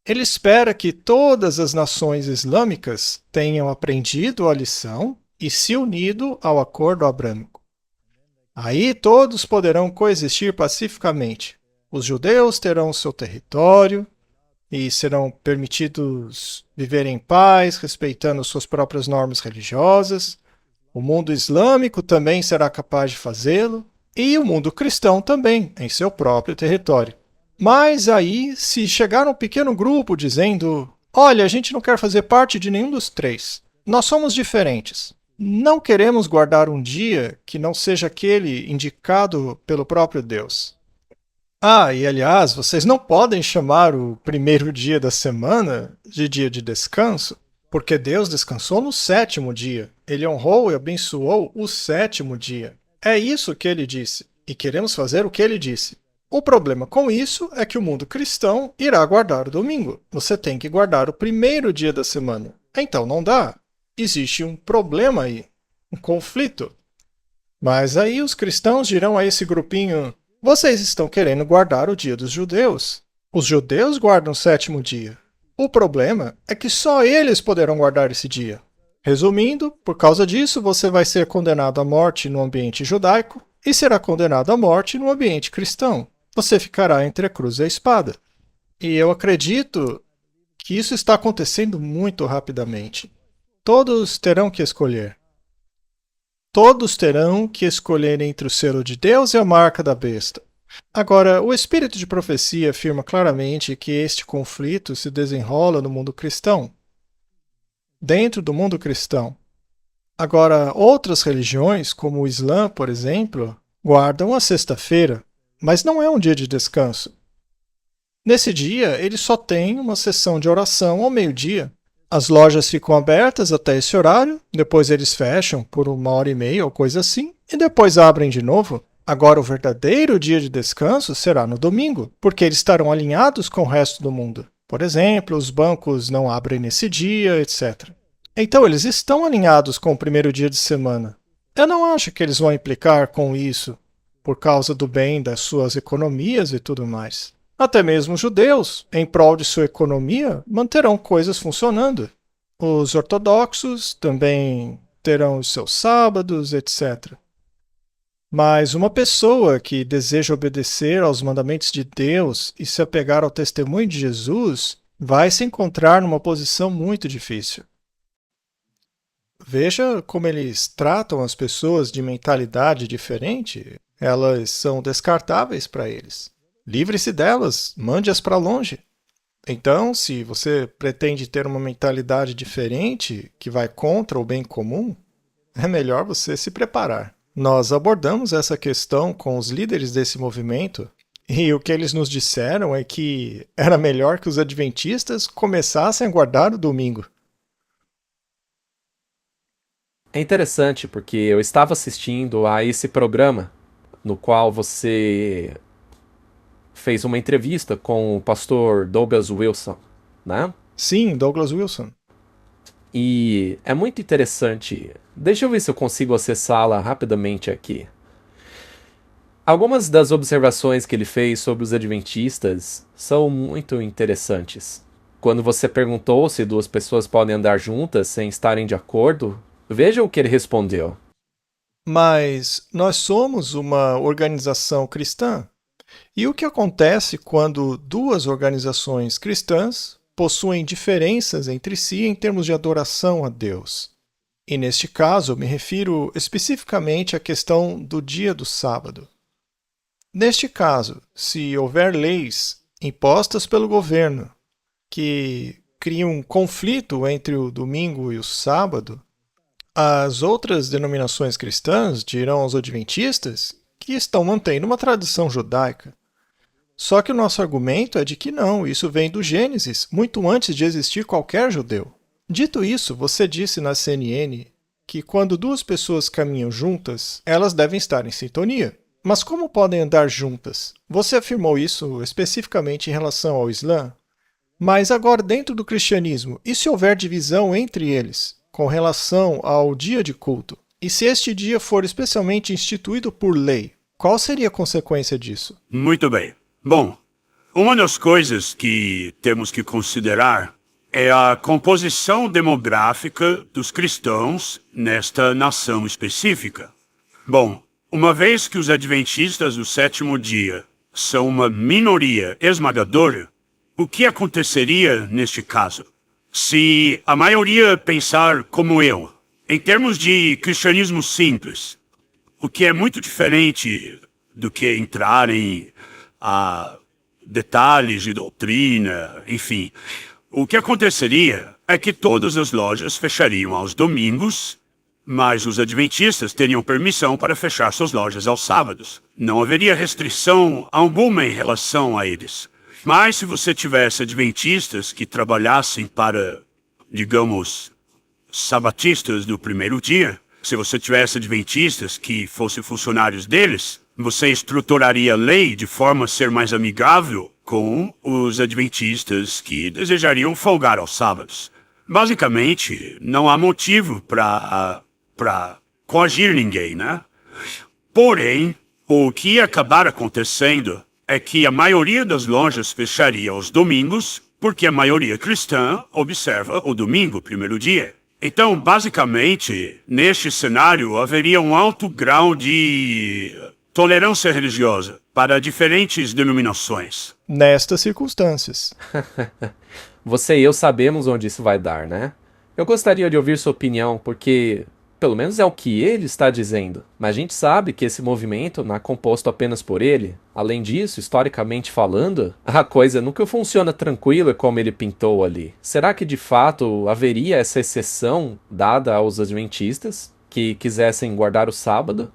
ele espera que todas as nações islâmicas tenham aprendido a lição e se unido ao acordo abrâmico. Aí todos poderão coexistir pacificamente. Os judeus terão seu território e serão permitidos viver em paz, respeitando suas próprias normas religiosas. O mundo islâmico também será capaz de fazê-lo, e o mundo cristão também, em seu próprio território. Mas aí, se chegar um pequeno grupo dizendo: olha, a gente não quer fazer parte de nenhum dos três, nós somos diferentes. Não queremos guardar um dia que não seja aquele indicado pelo próprio Deus. E aliás, vocês não podem chamar o primeiro dia da semana de dia de descanso, porque Deus descansou no sétimo dia. Ele honrou e abençoou o sétimo dia. É isso que ele disse, e queremos fazer o que ele disse. O problema com isso é que o mundo cristão irá guardar o domingo. Você tem que guardar o primeiro dia da semana. Então não dá. Existe um problema aí, um conflito. Mas aí os cristãos dirão a esse grupinho: vocês estão querendo guardar o dia dos judeus. Os judeus guardam o sétimo dia. O problema é que só eles poderão guardar esse dia. Resumindo, por causa disso, você vai ser condenado à morte no ambiente judaico e será condenado à morte no ambiente cristão. Você ficará entre a cruz e a espada. E eu acredito que isso está acontecendo muito rapidamente. Todos terão que escolher. Todos terão que escolher entre o selo de Deus e a marca da besta. Agora, o espírito de profecia afirma claramente que este conflito se desenrola no mundo cristão. Dentro do mundo cristão. Agora, outras religiões, como o Islã, por exemplo, guardam a sexta-feira, mas não é um dia de descanso. Nesse dia, eles só têm uma sessão de oração ao meio-dia. As lojas ficam abertas até esse horário, depois eles fecham por 1h30 ou coisa assim, e depois abrem de novo. Agora, o verdadeiro dia de descanso será no domingo, porque eles estarão alinhados com o resto do mundo. Por exemplo, os bancos não abrem nesse dia, etc. Então, eles estão alinhados com o primeiro dia de semana. Eu não acho que eles vão implicar com isso, por causa do bem das suas economias e tudo mais. Até mesmo os judeus, em prol de sua economia, manterão coisas funcionando. Os ortodoxos também terão os seus sábados, etc. Mas uma pessoa que deseja obedecer aos mandamentos de Deus e se apegar ao testemunho de Jesus vai se encontrar numa posição muito difícil. Veja como eles tratam as pessoas de mentalidade diferente. Elas são descartáveis para eles. Livre-se delas, mande-as para longe. Então, se você pretende ter uma mentalidade diferente, que vai contra o bem comum, é melhor você se preparar. Nós abordamos essa questão com os líderes desse movimento, e o que eles nos disseram é que era melhor que os adventistas começassem a guardar o domingo. É interessante porque eu estava assistindo a esse programa no qual você fez uma entrevista com o pastor Douglas Wilson, né? Sim, Douglas Wilson. E é muito interessante. Deixa eu ver se eu consigo acessá-la rapidamente aqui. Algumas das observações que ele fez sobre os adventistas são muito interessantes. Quando você perguntou se duas pessoas podem andar juntas sem estarem de acordo, veja o que ele respondeu. Mas nós somos uma organização cristã. E o que acontece quando duas organizações cristãs possuem diferenças entre si em termos de adoração a Deus? E neste caso, eu me refiro especificamente à questão do dia do sábado. Neste caso, se houver leis impostas pelo governo que criam um conflito entre o domingo e o sábado, as outras denominações cristãs dirão aos adventistas que estão mantendo uma tradição judaica. Só que o nosso argumento é de que não, isso vem do Gênesis, muito antes de existir qualquer judeu. Dito isso, você disse na CNN que quando duas pessoas caminham juntas, elas devem estar em sintonia. Mas como podem andar juntas? Você afirmou isso especificamente em relação ao Islã? Mas agora, dentro do cristianismo, e se houver divisão entre eles, com relação ao dia de culto? E se este dia for especialmente instituído por lei, qual seria a consequência disso? Muito bem. Bom, uma das coisas que temos que considerar é a composição demográfica dos cristãos nesta nação específica. Bom, uma vez que os adventistas do sétimo dia são uma minoria esmagadora, o que aconteceria neste caso? Se a maioria pensar como eu, em termos de cristianismo simples, o que é muito diferente do que entrarem a detalhes de doutrina, enfim. O que aconteceria é que todas as lojas fechariam aos domingos, mas os adventistas teriam permissão para fechar suas lojas aos sábados. Não haveria restrição alguma em relação a eles. Mas se você tivesse adventistas que trabalhassem para, digamos, sabatistas do primeiro dia, se você tivesse adventistas que fossem funcionários deles, você estruturaria a lei de forma a ser mais amigável com os adventistas que desejariam folgar aos sábados. Basicamente, não há motivo para coagir ninguém, né? Porém, o que ia acabar acontecendo é que a maioria das lojas fecharia aos domingos, porque a maioria cristã observa o domingo, primeiro dia. Então, basicamente, neste cenário, haveria um alto grau de tolerância religiosa para diferentes denominações. Nestas circunstâncias. Você e eu sabemos onde isso vai dar, né? Eu gostaria de ouvir sua opinião, porque pelo menos é o que ele está dizendo. Mas a gente sabe que esse movimento não é composto apenas por ele. Além disso, historicamente falando, a coisa nunca funciona tranquila como ele pintou ali. Será que de fato haveria essa exceção dada aos adventistas que quisessem guardar o sábado?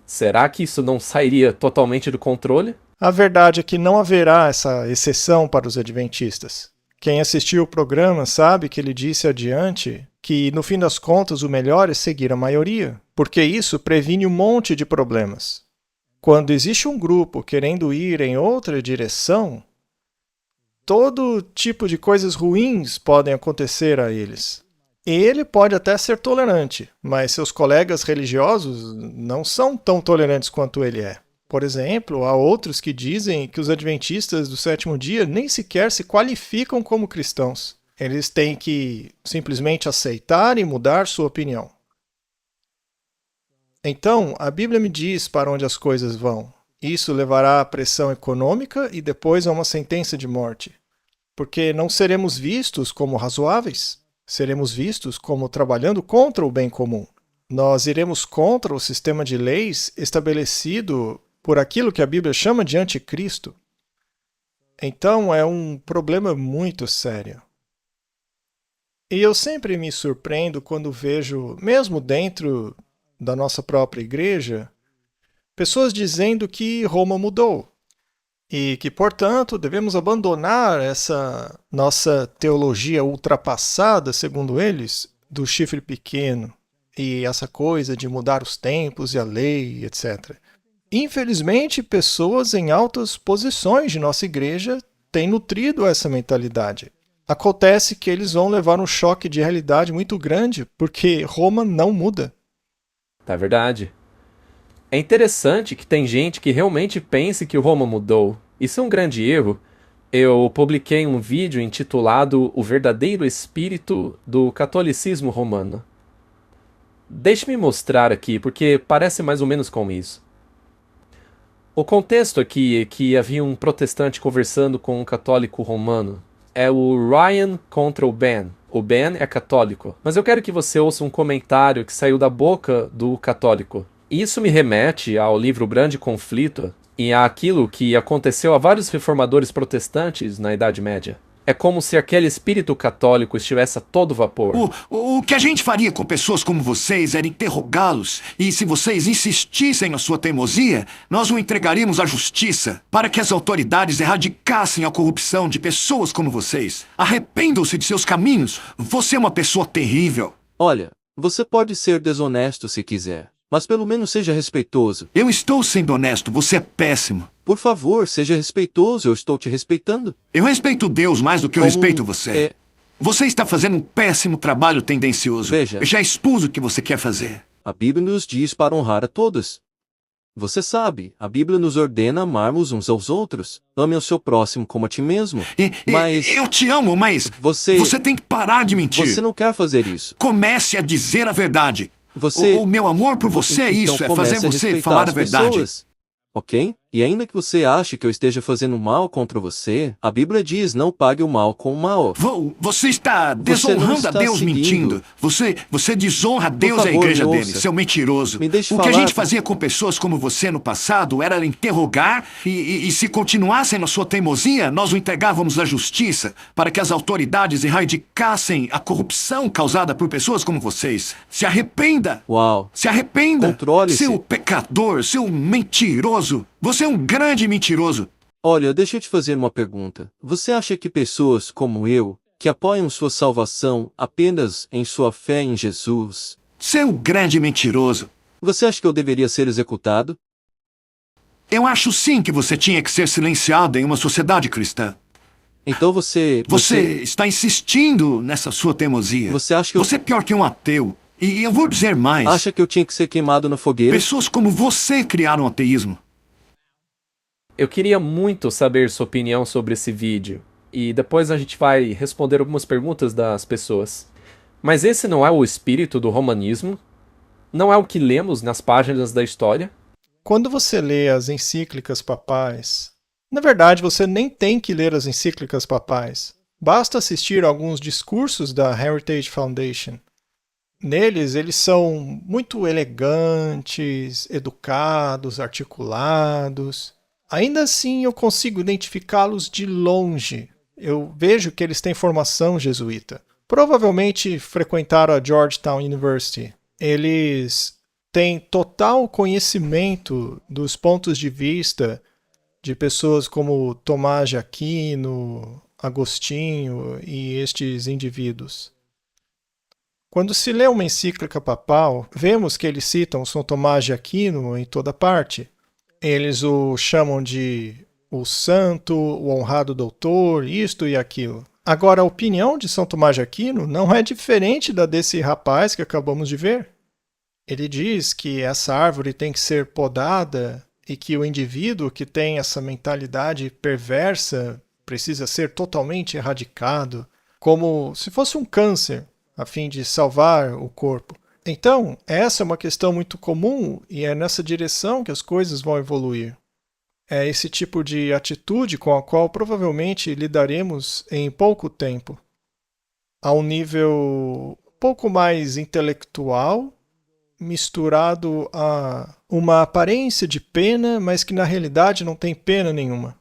Será que isso não sairia totalmente do controle? A verdade é que não haverá essa exceção para os adventistas. Quem assistiu o programa sabe que ele disse adiante que, no fim das contas, o melhor é seguir a maioria, porque isso previne um monte de problemas. Quando existe um grupo querendo ir em outra direção, todo tipo de coisas ruins podem acontecer a eles. Ele pode até ser tolerante, mas seus colegas religiosos não são tão tolerantes quanto ele é. Por exemplo, há outros que dizem que os adventistas do sétimo dia nem sequer se qualificam como cristãos. Eles têm que simplesmente aceitar e mudar sua opinião. Então, a Bíblia me diz para onde as coisas vão. Isso levará à pressão econômica e depois a uma sentença de morte. Porque não seremos vistos como razoáveis. Seremos vistos como trabalhando contra o bem comum. Nós iremos contra o sistema de leis estabelecido por aquilo que a Bíblia chama de anticristo. Então é um problema muito sério. E eu sempre me surpreendo quando vejo, mesmo dentro da nossa própria igreja, pessoas dizendo que Roma mudou. E que, portanto, devemos abandonar essa nossa teologia ultrapassada, segundo eles, do chifre pequeno, e essa coisa de mudar os tempos e a lei, etc. Infelizmente, pessoas em altas posições de nossa igreja têm nutrido essa mentalidade. Acontece que eles vão levar um choque de realidade muito grande, porque Roma não muda. Tá verdade. É interessante que tem gente que realmente pense que Roma mudou. Isso é um grande erro. Eu publiquei um vídeo intitulado O Verdadeiro Espírito do Catolicismo Romano. Deixe-me mostrar aqui, porque parece mais ou menos com isso. O contexto aqui é que havia um protestante conversando com um católico romano. É o Ryan contra o Ben. O Ben é católico. Mas eu quero que você ouça um comentário que saiu da boca do católico. Isso me remete ao livro Grande Conflito e àquilo que aconteceu a vários reformadores protestantes na Idade Média. É como se aquele espírito católico estivesse a todo vapor. O que a gente faria com pessoas como vocês era interrogá-los. E se vocês insistissem na sua teimosia, nós o entregaríamos à justiça para que as autoridades erradicassem a corrupção de pessoas como vocês. Arrependam-se de seus caminhos. Você é uma pessoa terrível. Olha, você pode ser desonesto se quiser, mas pelo menos seja respeitoso. Eu estou sendo honesto, você é péssimo. Por favor, seja respeitoso, eu estou te respeitando. Eu respeito Deus mais do que eu Como respeito você. Você está fazendo um péssimo trabalho tendencioso. Veja. Eu já expus o que você quer fazer. A Bíblia nos diz para honrar a todos. Você sabe, a Bíblia nos ordena amarmos uns aos outros. Ame o seu próximo como a ti mesmo. Mas Eu te amo, mas você tem que parar de mentir. Você não quer fazer isso. Comece a dizer a verdade. Você O meu amor por você é Então isso, é comece fazer a você respeitar falar as a verdade. pessoas. Ok? E ainda que você ache que eu esteja fazendo mal contra você, a Bíblia diz não pague o mal com o mal. Você está Você não desonrando está a Deus seguindo. mentindo. Você desonra a Deus e a favor, igreja me dele, ouça. seu mentiroso. Me deixe O que a falar. gente fazia com pessoas como você no passado era interrogar e se continuassem na sua teimosia, nós o entregávamos à justiça para que as autoridades erradicassem a corrupção causada por pessoas como vocês. Se arrependa! Uau. Se arrependa! Controle-se. Seu pecador, seu mentiroso! Você é um grande mentiroso! Olha, deixa eu te fazer uma pergunta. Você acha que pessoas como eu, que apoiam sua salvação apenas em sua fé em Jesus, Seu grande mentiroso! você acha que eu deveria ser executado? Eu acho sim que você tinha que ser silenciado em uma sociedade cristã. Então você Você está insistindo nessa sua teimosia. Você acha que eu- Você é pior que um ateu. E eu vou dizer mais. acha que eu tinha que ser queimado na fogueira? Pessoas como você criaram o ateísmo. Eu queria muito saber sua opinião sobre esse vídeo. E depois a gente vai responder algumas perguntas das pessoas. Mas esse não é o espírito do romanismo? Não é o que lemos nas páginas da história? Quando você lê as encíclicas papais, na verdade você nem tem que ler as encíclicas papais. Basta assistir a alguns discursos da Heritage Foundation. Neles, eles são muito elegantes, educados, articulados. Ainda assim, eu consigo identificá-los de longe. Eu vejo que eles têm formação jesuíta. Provavelmente frequentaram a Georgetown University. Eles têm total conhecimento dos pontos de vista de pessoas como Tomás de Aquino, Agostinho e estes indivíduos. Quando se lê uma encíclica papal, vemos que eles citam São Tomás de Aquino em toda parte. Eles o chamam de o santo, o honrado doutor, isto e aquilo. Agora, a opinião de São Tomás de Aquino não é diferente da desse rapaz que acabamos de ver. Ele diz que essa árvore tem que ser podada e que o indivíduo que tem essa mentalidade perversa precisa ser totalmente erradicado, como se fosse um câncer, a fim de salvar o corpo. Então, essa é uma questão muito comum e é nessa direção que as coisas vão evoluir. É esse tipo de atitude com a qual provavelmente lidaremos em pouco tempo. A um nível pouco mais intelectual, misturado a uma aparência de pena, mas que na realidade não tem pena nenhuma.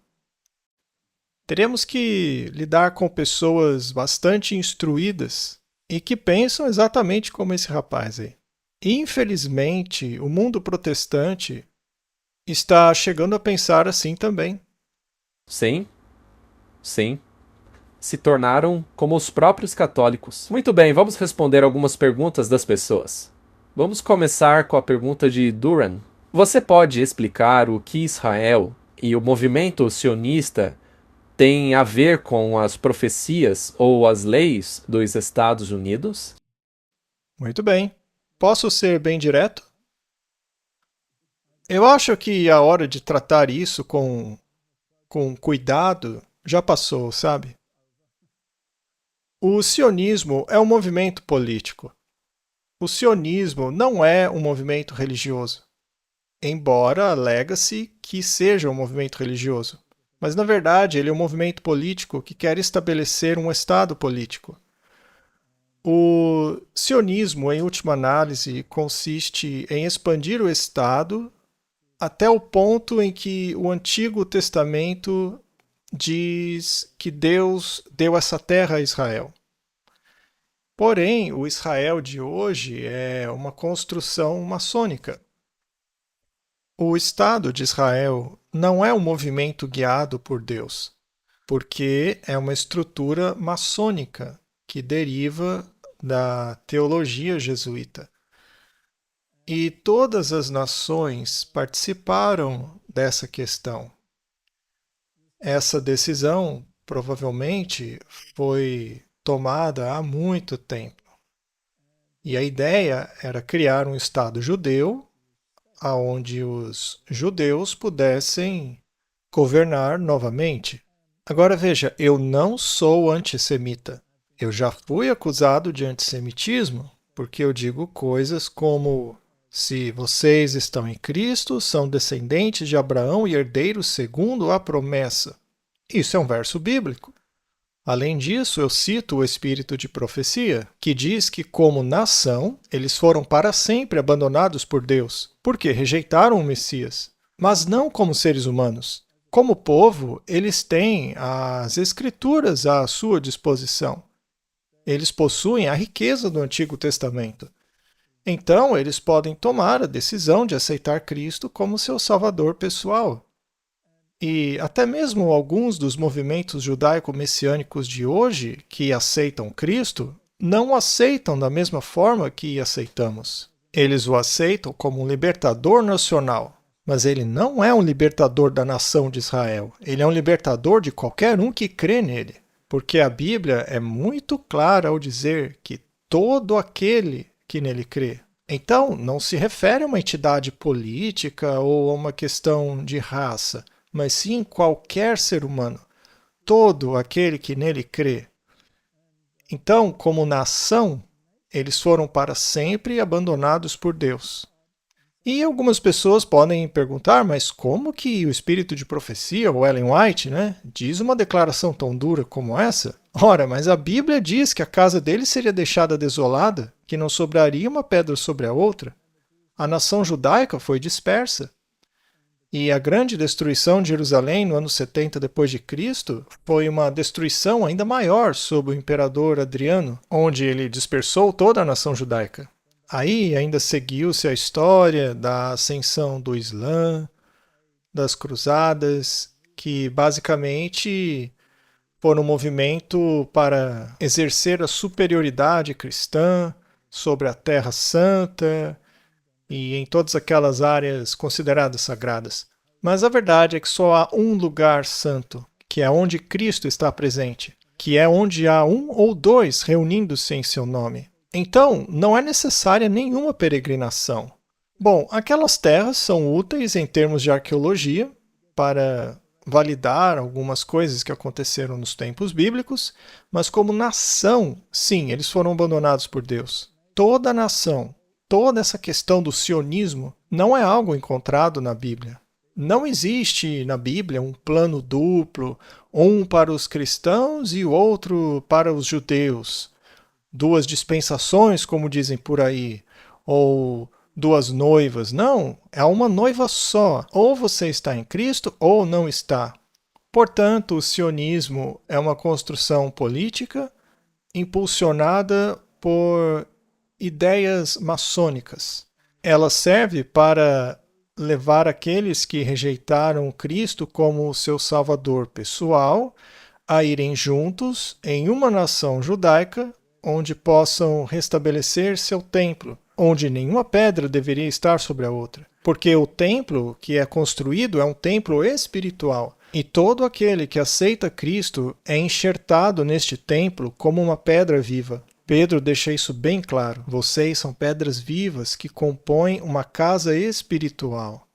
Teremos que lidar com pessoas bastante instruídas e que pensam exatamente como esse rapaz aí. Infelizmente, o mundo protestante está chegando a pensar assim também. Sim. Sim. Se tornaram como os próprios católicos. Muito bem, vamos responder algumas perguntas das pessoas. Vamos começar com a pergunta de Duran. Você pode explicar o que Israel e o movimento sionista têm a ver com as profecias ou as leis dos Estados Unidos? Muito bem. Posso ser bem direto? Eu acho que a hora de tratar isso com cuidado já passou, sabe? O sionismo é um movimento político. O sionismo não é um movimento religioso, embora alega-se que seja um movimento religioso. Mas, na verdade, ele é um movimento político que quer estabelecer um Estado político. O sionismo, em última análise, consiste em expandir o Estado até o ponto em que o Antigo Testamento diz que Deus deu essa terra a Israel. Porém, o Israel de hoje é uma construção maçônica. O Estado de Israel não é um movimento guiado por Deus, porque é uma estrutura maçônica que deriva da teologia jesuíta. E todas as nações participaram dessa questão. Essa decisão provavelmente foi tomada há muito tempo. E a ideia era criar um Estado judeu, onde os judeus pudessem governar novamente. Agora veja, eu não sou antissemita. Eu já fui acusado de antissemitismo porque eu digo coisas como: se vocês estão em Cristo, são descendentes de Abraão e herdeiros segundo a promessa. Isso é um verso bíblico. Além disso, eu cito o espírito de profecia, que diz que, como nação, eles foram para sempre abandonados por Deus, porque rejeitaram o Messias. Mas não como seres humanos. Como povo, eles têm as Escrituras à sua disposição. Eles possuem a riqueza do Antigo Testamento. Então, eles podem tomar a decisão de aceitar Cristo como seu Salvador pessoal. E até mesmo alguns dos movimentos judaico-messiânicos de hoje que aceitam Cristo não o aceitam da mesma forma que aceitamos. Eles o aceitam como um libertador nacional, mas ele não é um libertador da nação de Israel. Ele é um libertador de qualquer um que crê nele, porque a Bíblia é muito clara ao dizer que todo aquele que nele crê. Então, não se refere a uma entidade política ou a uma questão de raça, mas sim qualquer ser humano, todo aquele que nele crê. Então, como nação, eles foram para sempre abandonados por Deus. E algumas pessoas podem perguntar, mas como que o espírito de profecia, o Ellen White, diz uma declaração tão dura como essa? Ora, mas a Bíblia diz que a casa dele seria deixada desolada, que não sobraria uma pedra sobre a outra. A nação judaica foi dispersa. E a grande destruição de Jerusalém no ano 70 d.C. foi uma destruição ainda maior sob o imperador Adriano, onde ele dispersou toda a nação judaica. Aí ainda seguiu-se a história da ascensão do Islã, das cruzadas, que basicamente foram um movimento para exercer a superioridade cristã sobre a Terra Santa e em todas aquelas áreas consideradas sagradas. Mas a verdade é que só há um lugar santo, que é onde Cristo está presente, que é onde há um ou dois reunindo-se em seu nome. Então, não é necessária nenhuma peregrinação. Bom, aquelas terras são úteis em termos de arqueologia para validar algumas coisas que aconteceram nos tempos bíblicos, mas como nação, sim, eles foram abandonados por Deus. Toda a nação, toda essa questão do sionismo não é algo encontrado na Bíblia. Não existe na Bíblia um plano duplo, um para os cristãos e o outro para os judeus. Duas dispensações, como dizem por aí, ou duas noivas. Não, é uma noiva só. Ou você está em Cristo ou não está. Portanto, o sionismo é uma construção política impulsionada por ideias maçônicas. Ela serve para levar aqueles que rejeitaram Cristo como seu salvador pessoal a irem juntos em uma nação judaica onde possam restabelecer seu templo, onde nenhuma pedra deveria estar sobre a outra. Porque o templo que é construído é um templo espiritual, e todo aquele que aceita Cristo é enxertado neste templo como uma pedra viva. Pedro deixa isso bem claro. Vocês são pedras vivas que compõem uma casa espiritual.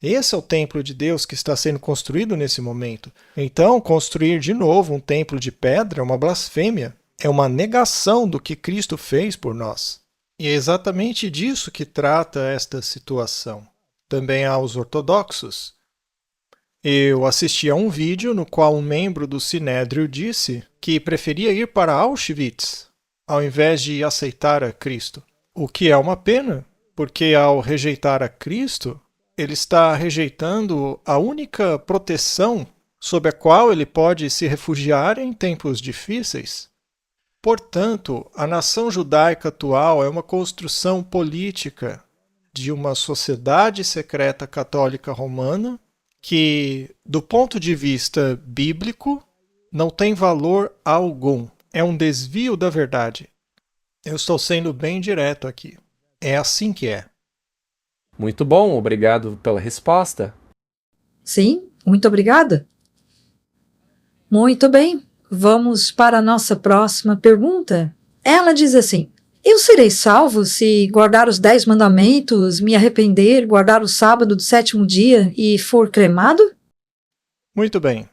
Esse é o templo de Deus que está sendo construído nesse momento. Então, construir de novo um templo de pedra é uma blasfêmia. É uma negação do que Cristo fez por nós. E é exatamente disso que trata esta situação. Também há os ortodoxos. Eu assisti a um vídeo no qual um membro do Sinédrio disse que preferia ir para Auschwitz ao invés de aceitar a Cristo. O que é uma pena, porque ao rejeitar a Cristo, ele está rejeitando a única proteção sob a qual ele pode se refugiar em tempos difíceis. Portanto, a nação judaica atual é uma construção política de uma sociedade secreta católica romana que, do ponto de vista bíblico, não tem valor algum. É um desvio da verdade. Eu estou sendo bem direto aqui. É assim que é. Muito bom, obrigado pela resposta. Sim, muito obrigada. Muito bem, vamos para a nossa próxima pergunta. Ela diz assim: eu serei salvo se guardar os 10 mandamentos, me arrepender, guardar o sábado do 7º dia e for cremado? Muito bem.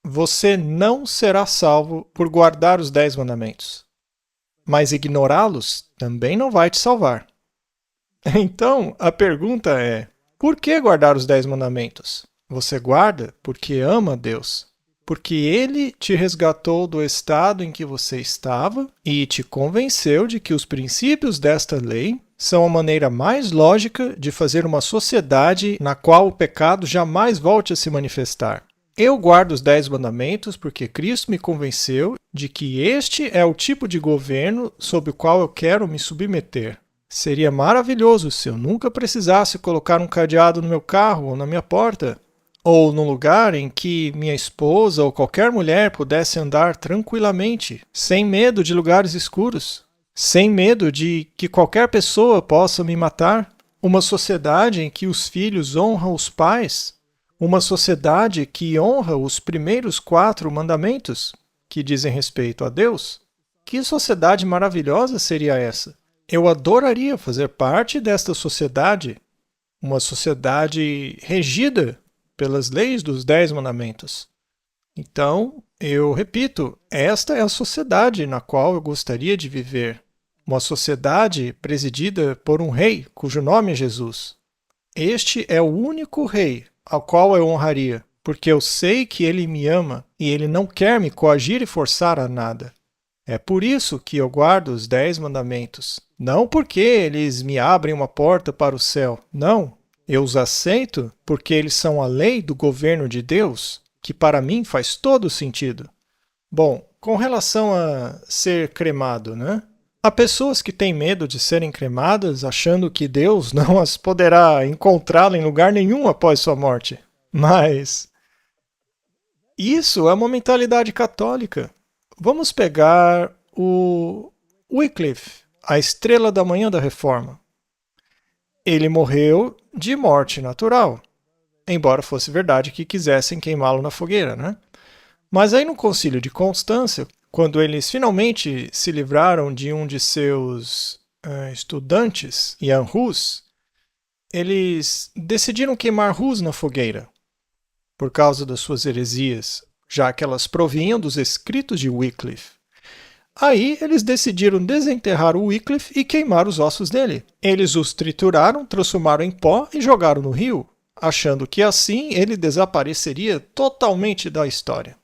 Você não será salvo por guardar os 10 mandamentos. Mas ignorá-los também não vai te salvar. Então, a pergunta é: por que guardar os 10 mandamentos? Você guarda porque ama Deus. Porque Ele te resgatou do estado em que você estava e te convenceu de que os princípios desta lei são a maneira mais lógica de fazer uma sociedade na qual o pecado jamais volte a se manifestar. Eu guardo os 10 mandamentos porque Cristo me convenceu de que este é o tipo de governo sob o qual eu quero me submeter. Seria maravilhoso se eu nunca precisasse colocar um cadeado no meu carro ou na minha porta, ou num lugar em que minha esposa ou qualquer mulher pudesse andar tranquilamente, sem medo de lugares escuros, sem medo de que qualquer pessoa possa me matar. Uma sociedade em que os filhos honram os pais, uma sociedade que honra os primeiros 4 mandamentos que dizem respeito a Deus. Que sociedade maravilhosa seria essa? Eu adoraria fazer parte desta sociedade, uma sociedade regida pelas leis dos 10 mandamentos. Então, eu repito, esta é a sociedade na qual eu gostaria de viver. Uma sociedade presidida por um rei, cujo nome é Jesus. Este é o único rei ao qual eu honraria, porque eu sei que ele me ama e ele não quer me coagir e forçar a nada. É por isso que eu guardo os 10 mandamentos. Não porque eles me abrem uma porta para o céu, não. Eu os aceito porque eles são a lei do governo de Deus, que para mim faz todo sentido. Bom, com relação a ser cremado, né? Há pessoas que têm medo de serem cremadas, achando que Deus não as poderá encontrá-la em lugar nenhum após sua morte. Mas isso é uma mentalidade católica. Vamos pegar o Wycliffe, a estrela da manhã da Reforma. Ele morreu de morte natural, embora fosse verdade que quisessem queimá-lo na fogueira, né? Mas aí no Concílio de Constância, quando eles finalmente se livraram de um de seus estudantes, Jan Hus, eles decidiram queimar Hus na fogueira, por causa das suas heresias, já que elas provinham dos escritos de Wycliffe. Aí eles decidiram desenterrar o Wycliffe e queimar os ossos dele. Eles os trituraram, transformaram em pó e jogaram no rio, achando que assim ele desapareceria totalmente da história.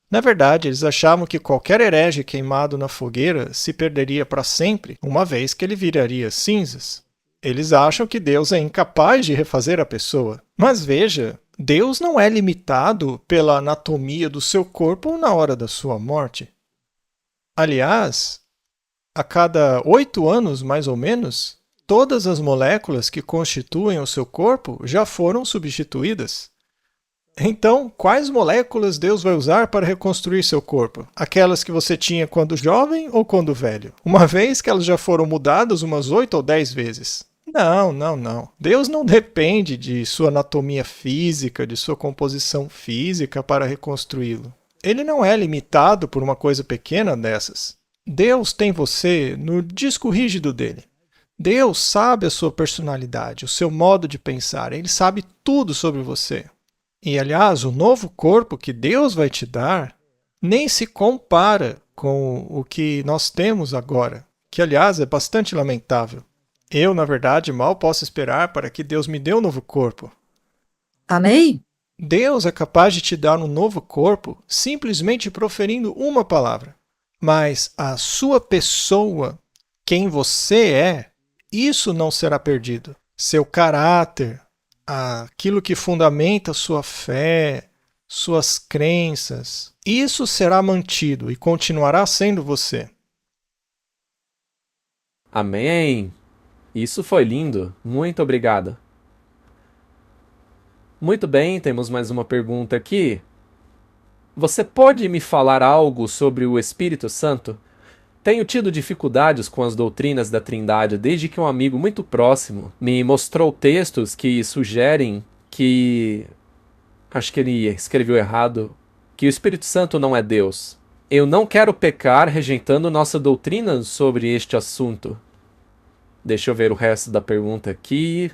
Na verdade, eles achavam que qualquer herege queimado na fogueira se perderia para sempre, uma vez que ele viraria cinzas. Eles acham que Deus é incapaz de refazer a pessoa. Mas veja, Deus não é limitado pela anatomia do seu corpo na hora da sua morte. Aliás, a cada 8 anos, mais ou menos, todas as moléculas que constituem o seu corpo já foram substituídas. Então, quais moléculas Deus vai usar para reconstruir seu corpo? Aquelas que você tinha quando jovem ou quando velho? Uma vez que elas já foram mudadas umas 8 ou 10 vezes. Não. Deus não depende de sua anatomia física, de sua composição física para reconstruí-lo. Ele não é limitado por uma coisa pequena dessas. Deus tem você no disco rígido dele. Deus sabe a sua personalidade, o seu modo de pensar. Ele sabe tudo sobre você. E, aliás, o novo corpo que Deus vai te dar nem se compara com o que nós temos agora, que, aliás, é bastante lamentável. Eu, na verdade, mal posso esperar para que Deus me dê um novo corpo. Amém? Deus é capaz de te dar um novo corpo simplesmente proferindo uma palavra. Mas a sua pessoa, quem você é, isso não será perdido. Seu caráter, aquilo que fundamenta sua fé, suas crenças, isso será mantido e continuará sendo você. Amém. Isso foi lindo. Muito obrigado. Muito bem, temos mais uma pergunta aqui. Você pode me falar algo sobre o Espírito Santo? Tenho tido dificuldades com as doutrinas da Trindade desde que um amigo muito próximo me mostrou textos que sugerem que... Acho que ele escreveu errado. Que o Espírito Santo não é Deus. Eu não quero pecar rejeitando nossa doutrina sobre este assunto. Deixa eu ver o resto da pergunta aqui.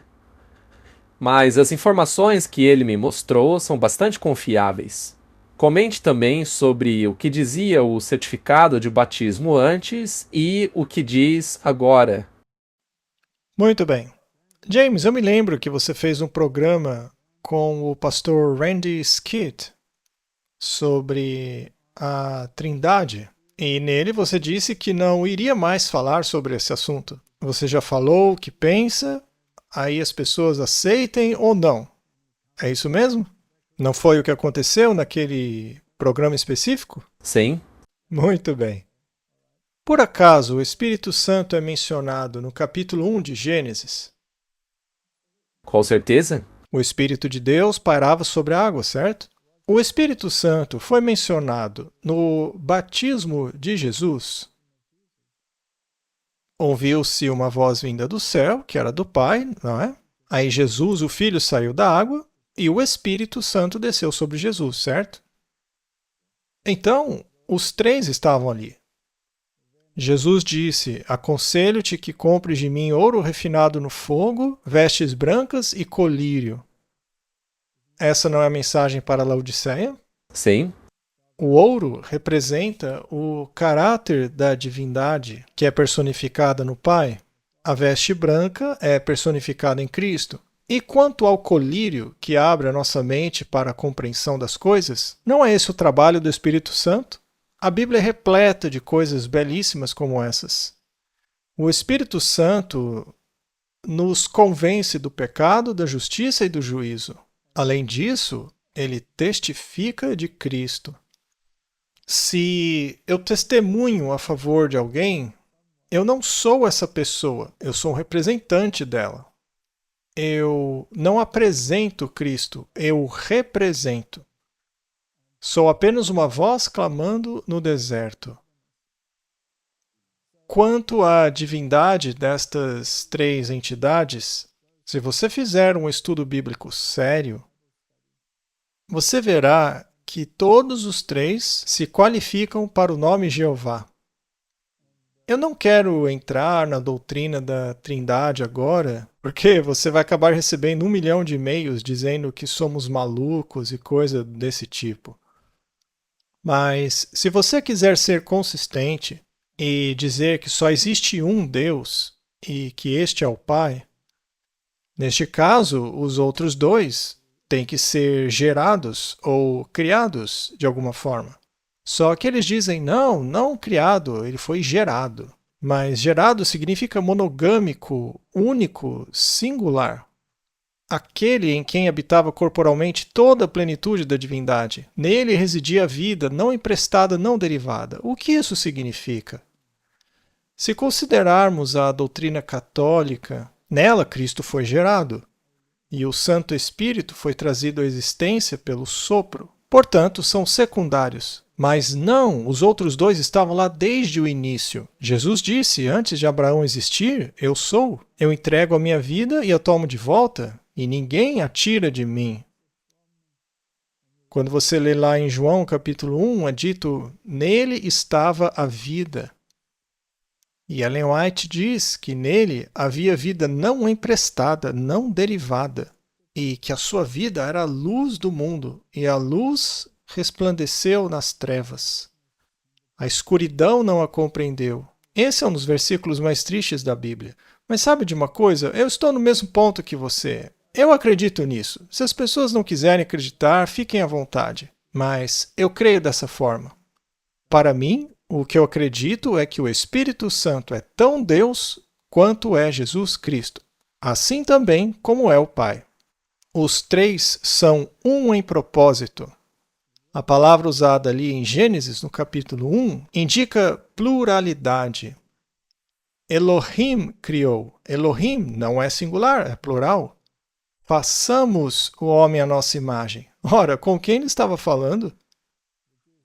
Mas as informações que ele me mostrou são bastante confiáveis. Comente também sobre o que dizia o certificado de batismo antes e o que diz agora. Muito bem. James, eu me lembro que você fez um programa com o pastor Randy Skitt sobre a Trindade. E nele você disse que não iria mais falar sobre esse assunto. Você já falou o que pensa, aí as pessoas aceitem ou não. É isso mesmo? Não foi o que aconteceu naquele programa específico? Sim. Muito bem. Por acaso o Espírito Santo é mencionado no capítulo 1 de Gênesis? Com certeza? O Espírito de Deus pairava sobre a água, certo? O Espírito Santo foi mencionado no batismo de Jesus? Ouviu-se uma voz vinda do céu, que era do Pai, não é? Aí Jesus, o Filho, saiu da água e o Espírito Santo desceu sobre Jesus, certo? Então, os três estavam ali. Jesus disse: aconselho-te que compres de mim ouro refinado no fogo, vestes brancas e colírio. Essa não é a mensagem para Laodiceia? Sim. O ouro representa o caráter da divindade, que é personificada no Pai. A veste branca é personificada em Cristo. E quanto ao colírio, que abre a nossa mente para a compreensão das coisas, não é esse o trabalho do Espírito Santo? A Bíblia é repleta de coisas belíssimas como essas. O Espírito Santo nos convence do pecado, da justiça e do juízo. Além disso, ele testifica de Cristo. Se eu testemunho a favor de alguém, eu não sou essa pessoa, eu sou um representante dela. Eu não apresento Cristo, eu represento. Sou apenas uma voz clamando no deserto. Quanto à divindade destas três entidades, se você fizer um estudo bíblico sério, você verá que todos os três se qualificam para o nome Jeová. Eu não quero entrar na doutrina da Trindade agora, porque você vai acabar recebendo 1 milhão de e-mails dizendo que somos malucos e coisa desse tipo. Mas, se você quiser ser consistente e dizer que só existe um Deus e que este é o Pai, neste caso, os outros dois têm que ser gerados ou criados de alguma forma. Só que eles dizem, não criado, ele foi gerado. Mas gerado significa monogâmico, único, singular. Aquele em quem habitava corporalmente toda a plenitude da divindade. Nele residia a vida, não emprestada, não derivada. O que isso significa? Se considerarmos a doutrina católica, nela Cristo foi gerado, e o Santo Espírito foi trazido à existência pelo sopro. Portanto, são secundários. Mas não, os outros dois estavam lá desde o início. Jesus disse, antes de Abraão existir, eu sou. Eu entrego a minha vida e a tomo de volta, e ninguém a tira de mim. Quando você lê lá em João capítulo 1, é dito, nele estava a vida. E Ellen White diz que nele havia vida não emprestada, não derivada, e que a sua vida era a luz do mundo, e a luz resplandeceu nas trevas. A escuridão não a compreendeu. Esse é um dos versículos mais tristes da Bíblia. Mas sabe de uma coisa? Eu estou no mesmo ponto que você. Eu acredito nisso. Se as pessoas não quiserem acreditar, fiquem à vontade. Mas eu creio dessa forma. Para mim, o que eu acredito é que o Espírito Santo é tão Deus quanto é Jesus Cristo, assim também como é o Pai. Os três são um em propósito. A palavra usada ali em Gênesis, no capítulo 1, indica pluralidade. Elohim criou. Elohim não é singular, é plural. Façamos o homem à nossa imagem. Ora, com quem ele estava falando?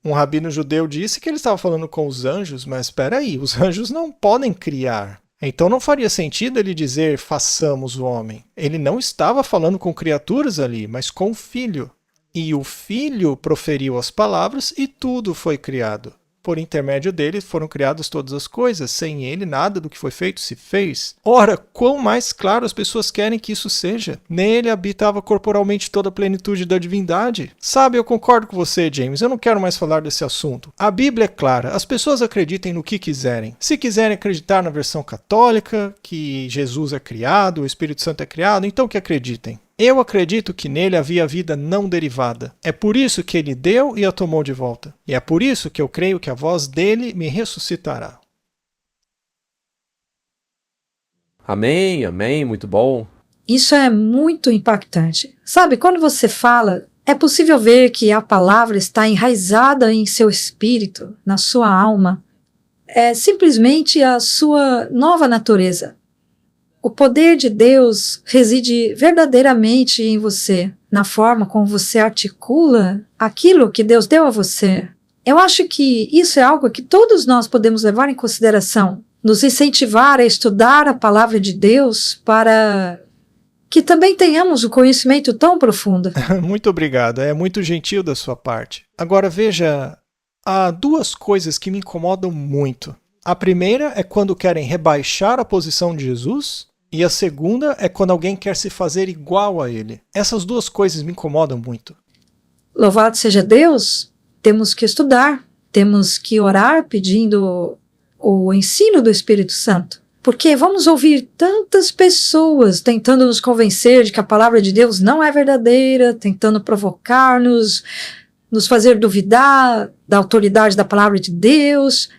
Um rabino judeu disse que ele estava falando com os anjos, mas espera aí, os anjos não podem criar. Então não faria sentido ele dizer façamos o homem. Ele não estava falando com criaturas ali, mas com o Filho. E o Filho proferiu as palavras e tudo foi criado. Por intermédio dele foram criadas todas as coisas. Sem ele, nada do que foi feito se fez. Ora, quão mais claro as pessoas querem que isso seja? Nele habitava corporalmente toda a plenitude da divindade. Sabe, eu concordo com você, James. Eu não quero mais falar desse assunto. A Bíblia é clara. As pessoas acreditem no que quiserem. Se quiserem acreditar na versão católica, que Jesus é criado, o Espírito Santo é criado, então que acreditem. Eu acredito que nele havia vida não derivada. É por isso que ele deu e a tomou de volta. E é por isso que eu creio que a voz dele me ressuscitará. Amém, amém, muito bom. Isso é muito impactante. Sabe, quando você fala, é possível ver que a palavra está enraizada em seu espírito, na sua alma. É simplesmente a sua nova natureza. O poder de Deus reside verdadeiramente em você, na forma como você articula aquilo que Deus deu a você. Eu acho que isso é algo que todos nós podemos levar em consideração, nos incentivar a estudar a palavra de Deus para que também tenhamos o conhecimento tão profundo. Muito obrigado, é muito gentil da sua parte. Agora veja, há duas coisas que me incomodam muito. A primeira é quando querem rebaixar a posição de Jesus, e a segunda é quando alguém quer se fazer igual a ele. Essas duas coisas me incomodam muito. Louvado seja Deus, temos que estudar, temos que orar pedindo o ensino do Espírito Santo. Porque vamos ouvir tantas pessoas tentando nos convencer de que a palavra de Deus não é verdadeira, tentando provocar-nos, nos fazer duvidar da autoridade da palavra de Deus.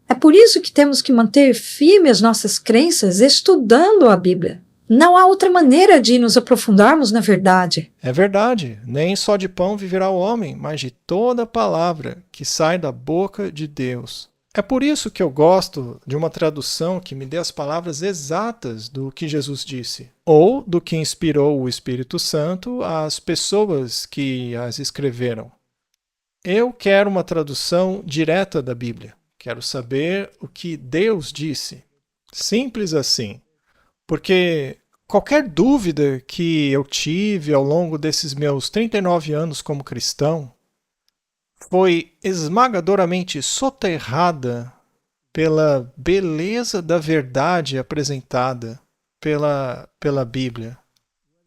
É por isso que temos que manter firmes as nossas crenças estudando a Bíblia. Não há outra maneira de nos aprofundarmos na verdade. É verdade, nem só de pão viverá o homem, mas de toda palavra que sai da boca de Deus. É por isso que eu gosto de uma tradução que me dê as palavras exatas do que Jesus disse, ou do que inspirou o Espírito Santo às pessoas que as escreveram. Eu quero uma tradução direta da Bíblia. Quero saber o que Deus disse. Simples assim. Porque qualquer dúvida que eu tive ao longo desses meus 39 anos como cristão foi esmagadoramente soterrada pela beleza da verdade apresentada pela Bíblia.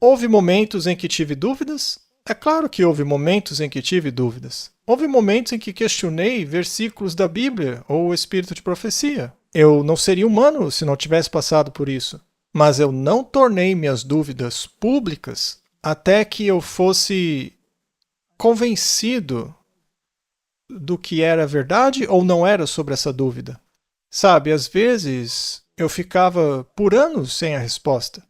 Houve momentos em que tive dúvidas? É claro que houve momentos em que tive dúvidas. Houve momentos em que questionei versículos da Bíblia ou o espírito de profecia. Eu não seria humano se não tivesse passado por isso. Mas eu não tornei minhas dúvidas públicas até que eu fosse convencido do que era verdade ou não era sobre essa dúvida. Sabe, às vezes eu ficava por anos sem a resposta.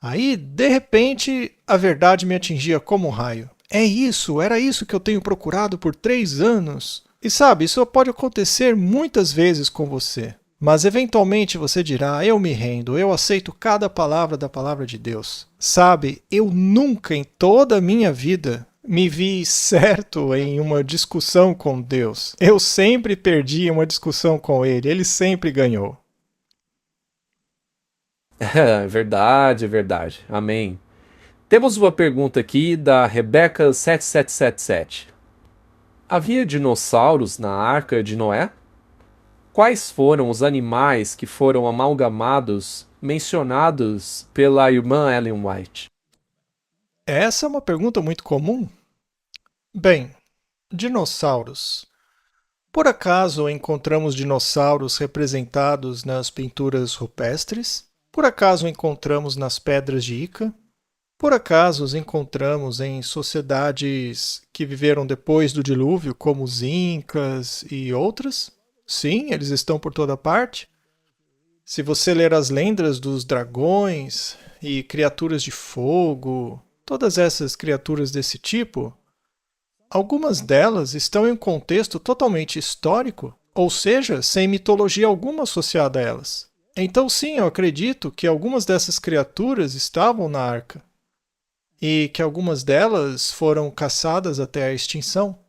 Aí, de repente, a verdade me atingia como um raio. Era isso que eu tenho procurado por 3 anos. E sabe, isso pode acontecer muitas vezes com você. Mas eventualmente você dirá, eu me rendo, eu aceito cada palavra da palavra de Deus. Sabe, eu nunca em toda a minha vida me vi certo em uma discussão com Deus. Eu sempre perdi uma discussão com ele sempre ganhou. É verdade, é verdade. Amém. Temos uma pergunta aqui da Rebeca 7777. Havia dinossauros na Arca de Noé? quais foram os animais que foram amalgamados mencionados pela irmã Ellen White? Essa é uma pergunta muito comum. Bem, dinossauros. Por acaso encontramos dinossauros representados nas pinturas rupestres? Por acaso encontramos nas pedras de Ica? Por acaso os encontramos em sociedades que viveram depois do dilúvio, como os Incas e outras? Sim, eles estão por toda parte. Se você ler as lendas dos dragões e criaturas de fogo, todas essas criaturas desse tipo, algumas delas estão em um contexto totalmente histórico, ou seja, sem mitologia alguma associada a elas. Então sim, eu acredito que algumas dessas criaturas estavam na arca e que algumas delas foram caçadas até a extinção.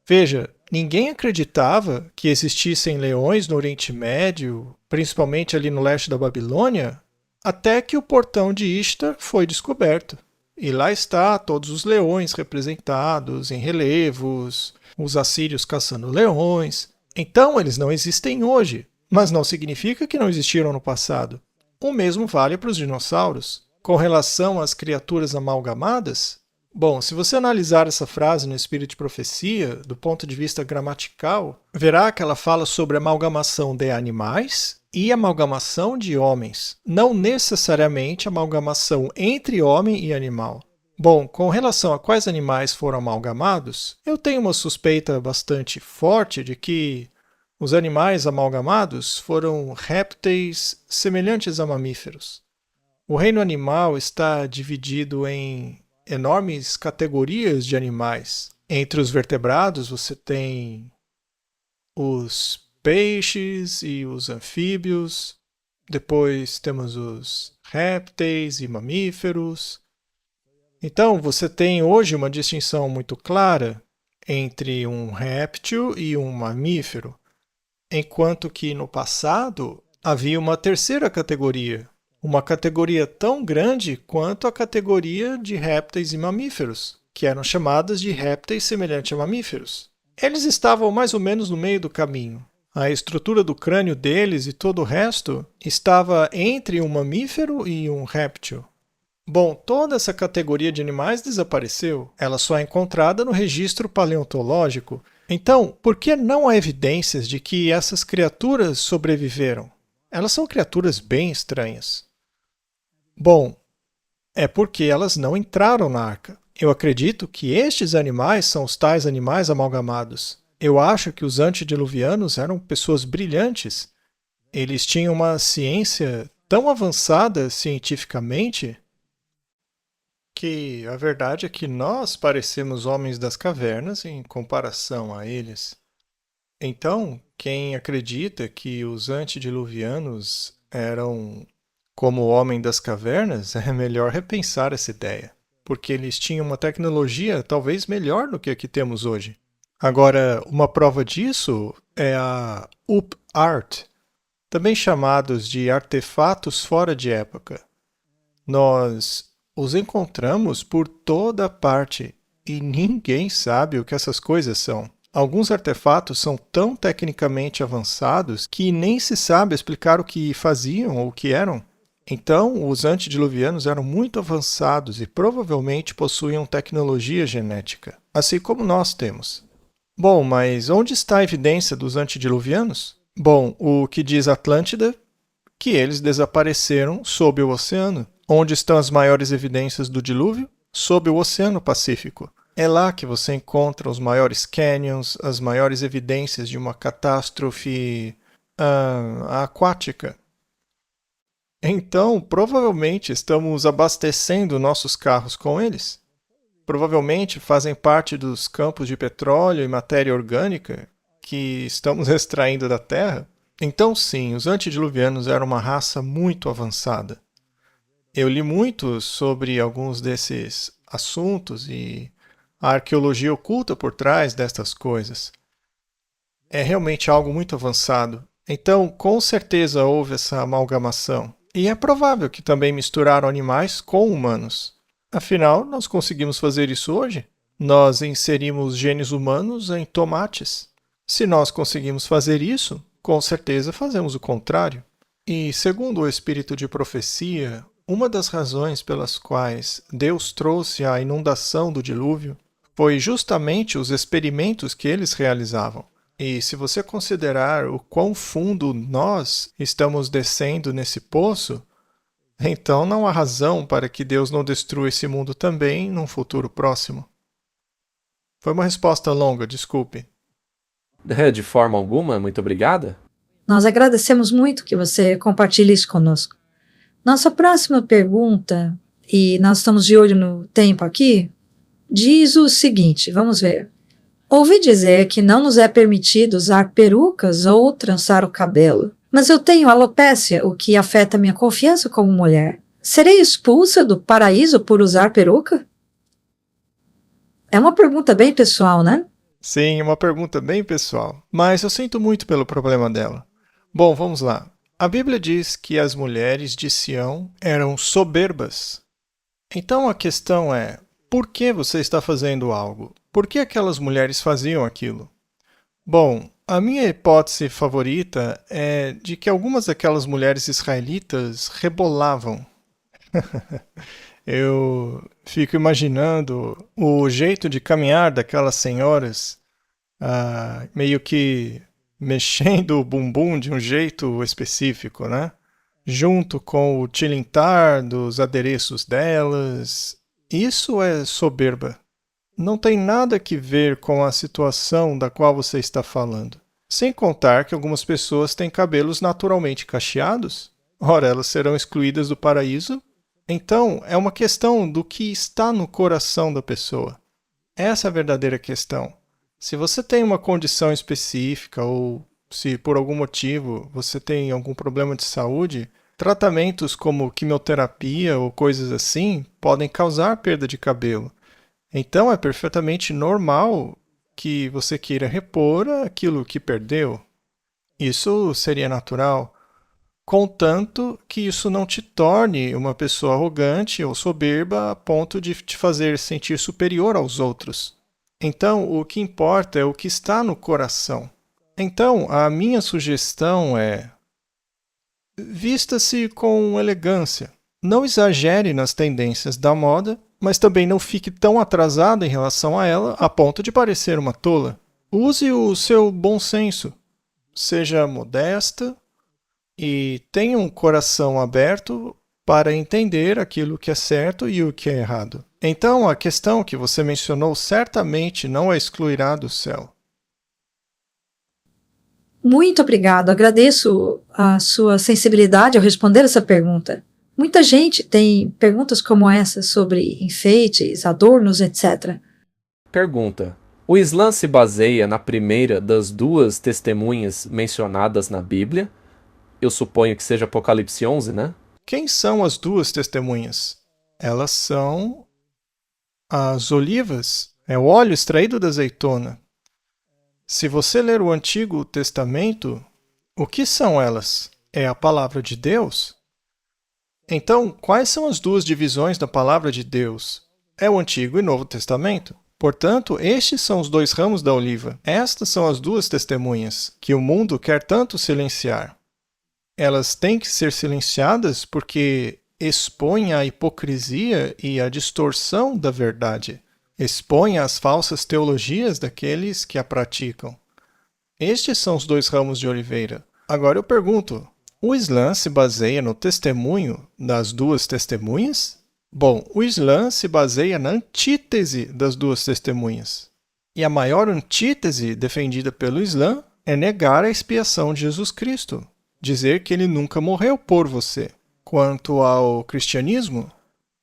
Veja, ninguém acreditava que existissem leões no Oriente Médio, principalmente ali no leste da Babilônia, até que o portão de Ishtar foi descoberto. E lá está todos os leões representados em relevos, os assírios caçando leões. Então eles não existem hoje, mas não significa que não existiram no passado. O mesmo vale para os dinossauros. Com relação às criaturas amalgamadas, bom, se você analisar essa frase no Espírito de Profecia, do ponto de vista gramatical, verá que ela fala sobre amalgamação de animais e amalgamação de homens, não necessariamente amalgamação entre homem e animal. Bom, com relação a quais animais foram amalgamados, eu tenho uma suspeita bastante forte de que os animais amalgamados foram répteis semelhantes a mamíferos. O reino animal está dividido em enormes categorias de animais. Entre os vertebrados você tem os peixes e os anfíbios. Depois temos os répteis e mamíferos. Então você tem hoje uma distinção muito clara entre um réptil e um mamífero, enquanto que no passado havia uma terceira categoria. Uma categoria tão grande quanto a categoria de répteis e mamíferos, que eram chamadas de répteis semelhantes a mamíferos. Eles estavam mais ou menos no meio do caminho. A estrutura do crânio deles e todo o resto estava entre um mamífero e um réptil. Bom, toda essa categoria de animais desapareceu. Ela só é encontrada no registro paleontológico. Então, por que não há evidências de que essas criaturas sobreviveram? Elas são criaturas bem estranhas. Bom, é porque elas não entraram na arca. Eu acredito que estes animais são os tais animais amalgamados. Eu acho que os antediluvianos eram pessoas brilhantes. Eles tinham uma ciência tão avançada cientificamente que a verdade é que nós parecemos homens das cavernas em comparação a eles. Então, quem acredita que os antediluvianos eram como o homem das cavernas, é melhor repensar essa ideia, porque eles tinham uma tecnologia talvez melhor do que a que temos hoje. Agora, uma prova disso é a UP Art, também chamados de artefatos fora de época. Nós os encontramos por toda parte e ninguém sabe o que essas coisas são. Alguns artefatos são tão tecnicamente avançados que nem se sabe explicar o que faziam ou o que eram. Então, os antediluvianos eram muito avançados e provavelmente possuíam tecnologia genética, assim como nós temos. Bom, mas onde está a evidência dos antediluvianos? Bom, o que diz Atlântida, que eles desapareceram sob o oceano. Onde estão as maiores evidências do dilúvio? Sob o Oceano Pacífico. É lá que você encontra os maiores canyons, as maiores evidências de uma catástrofe aquática. Então, provavelmente estamos abastecendo nossos carros com eles. Provavelmente fazem parte dos campos de petróleo e matéria orgânica que estamos extraindo da Terra. Então, sim, os antediluvianos eram uma raça muito avançada. Eu li muito sobre alguns desses assuntos e a arqueologia oculta por trás destas coisas. É realmente algo muito avançado. Então, com certeza houve essa amalgamação. E é provável que também misturaram animais com humanos. Afinal, nós conseguimos fazer isso hoje. Nós inserimos genes humanos em tomates. Se nós conseguimos fazer isso, com certeza fazemos o contrário. E, segundo o espírito de profecia, uma das razões pelas quais Deus trouxe a inundação do dilúvio foi justamente os experimentos que eles realizavam. E se você considerar o quão fundo nós estamos descendo nesse poço, então não há razão para que Deus não destrua esse mundo também num futuro próximo. Foi uma resposta longa, desculpe. De forma alguma, muito obrigada. Nós agradecemos muito que você compartilhe isso conosco. Nossa próxima pergunta, e nós estamos de olho no tempo aqui, diz o seguinte, vamos ver. Ouvi dizer que não nos é permitido usar perucas ou trançar o cabelo, mas eu tenho alopécia, o que afeta minha confiança como mulher. Serei expulsa do paraíso por usar peruca? É uma pergunta bem pessoal, né? Sim, uma pergunta bem pessoal, mas eu sinto muito pelo problema dela. Bom, vamos lá. A Bíblia diz que as mulheres de Sião eram soberbas. Então a questão é, por que você está fazendo algo? Por que aquelas mulheres faziam aquilo? Bom, a minha hipótese favorita é de que algumas daquelas mulheres israelitas rebolavam. Eu fico imaginando o jeito de caminhar daquelas senhoras, meio que mexendo o bumbum de um jeito específico, né? Junto com o tilintar dos adereços delas. Isso é soberba. Não tem nada que ver com a situação da qual você está falando. Sem contar que algumas pessoas têm cabelos naturalmente cacheados. Ora, elas serão excluídas do paraíso. Então, é uma questão do que está no coração da pessoa. Essa é a verdadeira questão. Se você tem uma condição específica ou se por algum motivo você tem algum problema de saúde, tratamentos como quimioterapia ou coisas assim podem causar perda de cabelo. Então é perfeitamente normal que você queira repor aquilo que perdeu. Isso seria natural, contanto que isso não te torne uma pessoa arrogante ou soberba a ponto de te fazer sentir superior aos outros. Então, o que importa é o que está no coração. Então, a minha sugestão é: vista-se com elegância. Não exagere nas tendências da moda, mas também não fique tão atrasada em relação a ela a ponto de parecer uma tola. Use o seu bom senso. Seja modesta e tenha um coração aberto para entender aquilo que é certo e o que é errado. Então, a questão que você mencionou certamente não a excluirá do céu. Muito obrigado. Agradeço a sua sensibilidade ao responder essa pergunta. Muita gente tem perguntas como essa sobre enfeites, adornos, etc. Pergunta. O Islã se baseia na primeira das duas testemunhas mencionadas na Bíblia? Eu suponho que seja Apocalipse 11, né? Quem são as duas testemunhas? Elas são as olivas, é o óleo extraído da azeitona. Se você ler o Antigo Testamento, o que são elas? É a palavra de Deus? Então, quais são as duas divisões da palavra de Deus? É o Antigo e Novo Testamento. Portanto, estes são os dois ramos da oliva. Estas são as duas testemunhas que o mundo quer tanto silenciar. Elas têm que ser silenciadas porque expõem a hipocrisia e a distorção da verdade. Expõe as falsas teologias daqueles que a praticam. Estes são os dois ramos de oliveira. Agora eu pergunto, o Islã se baseia no testemunho das duas testemunhas? Bom, o Islã se baseia na antítese das duas testemunhas. E a maior antítese defendida pelo Islã é negar a expiação de Jesus Cristo, dizer que ele nunca morreu por você. Quanto ao cristianismo,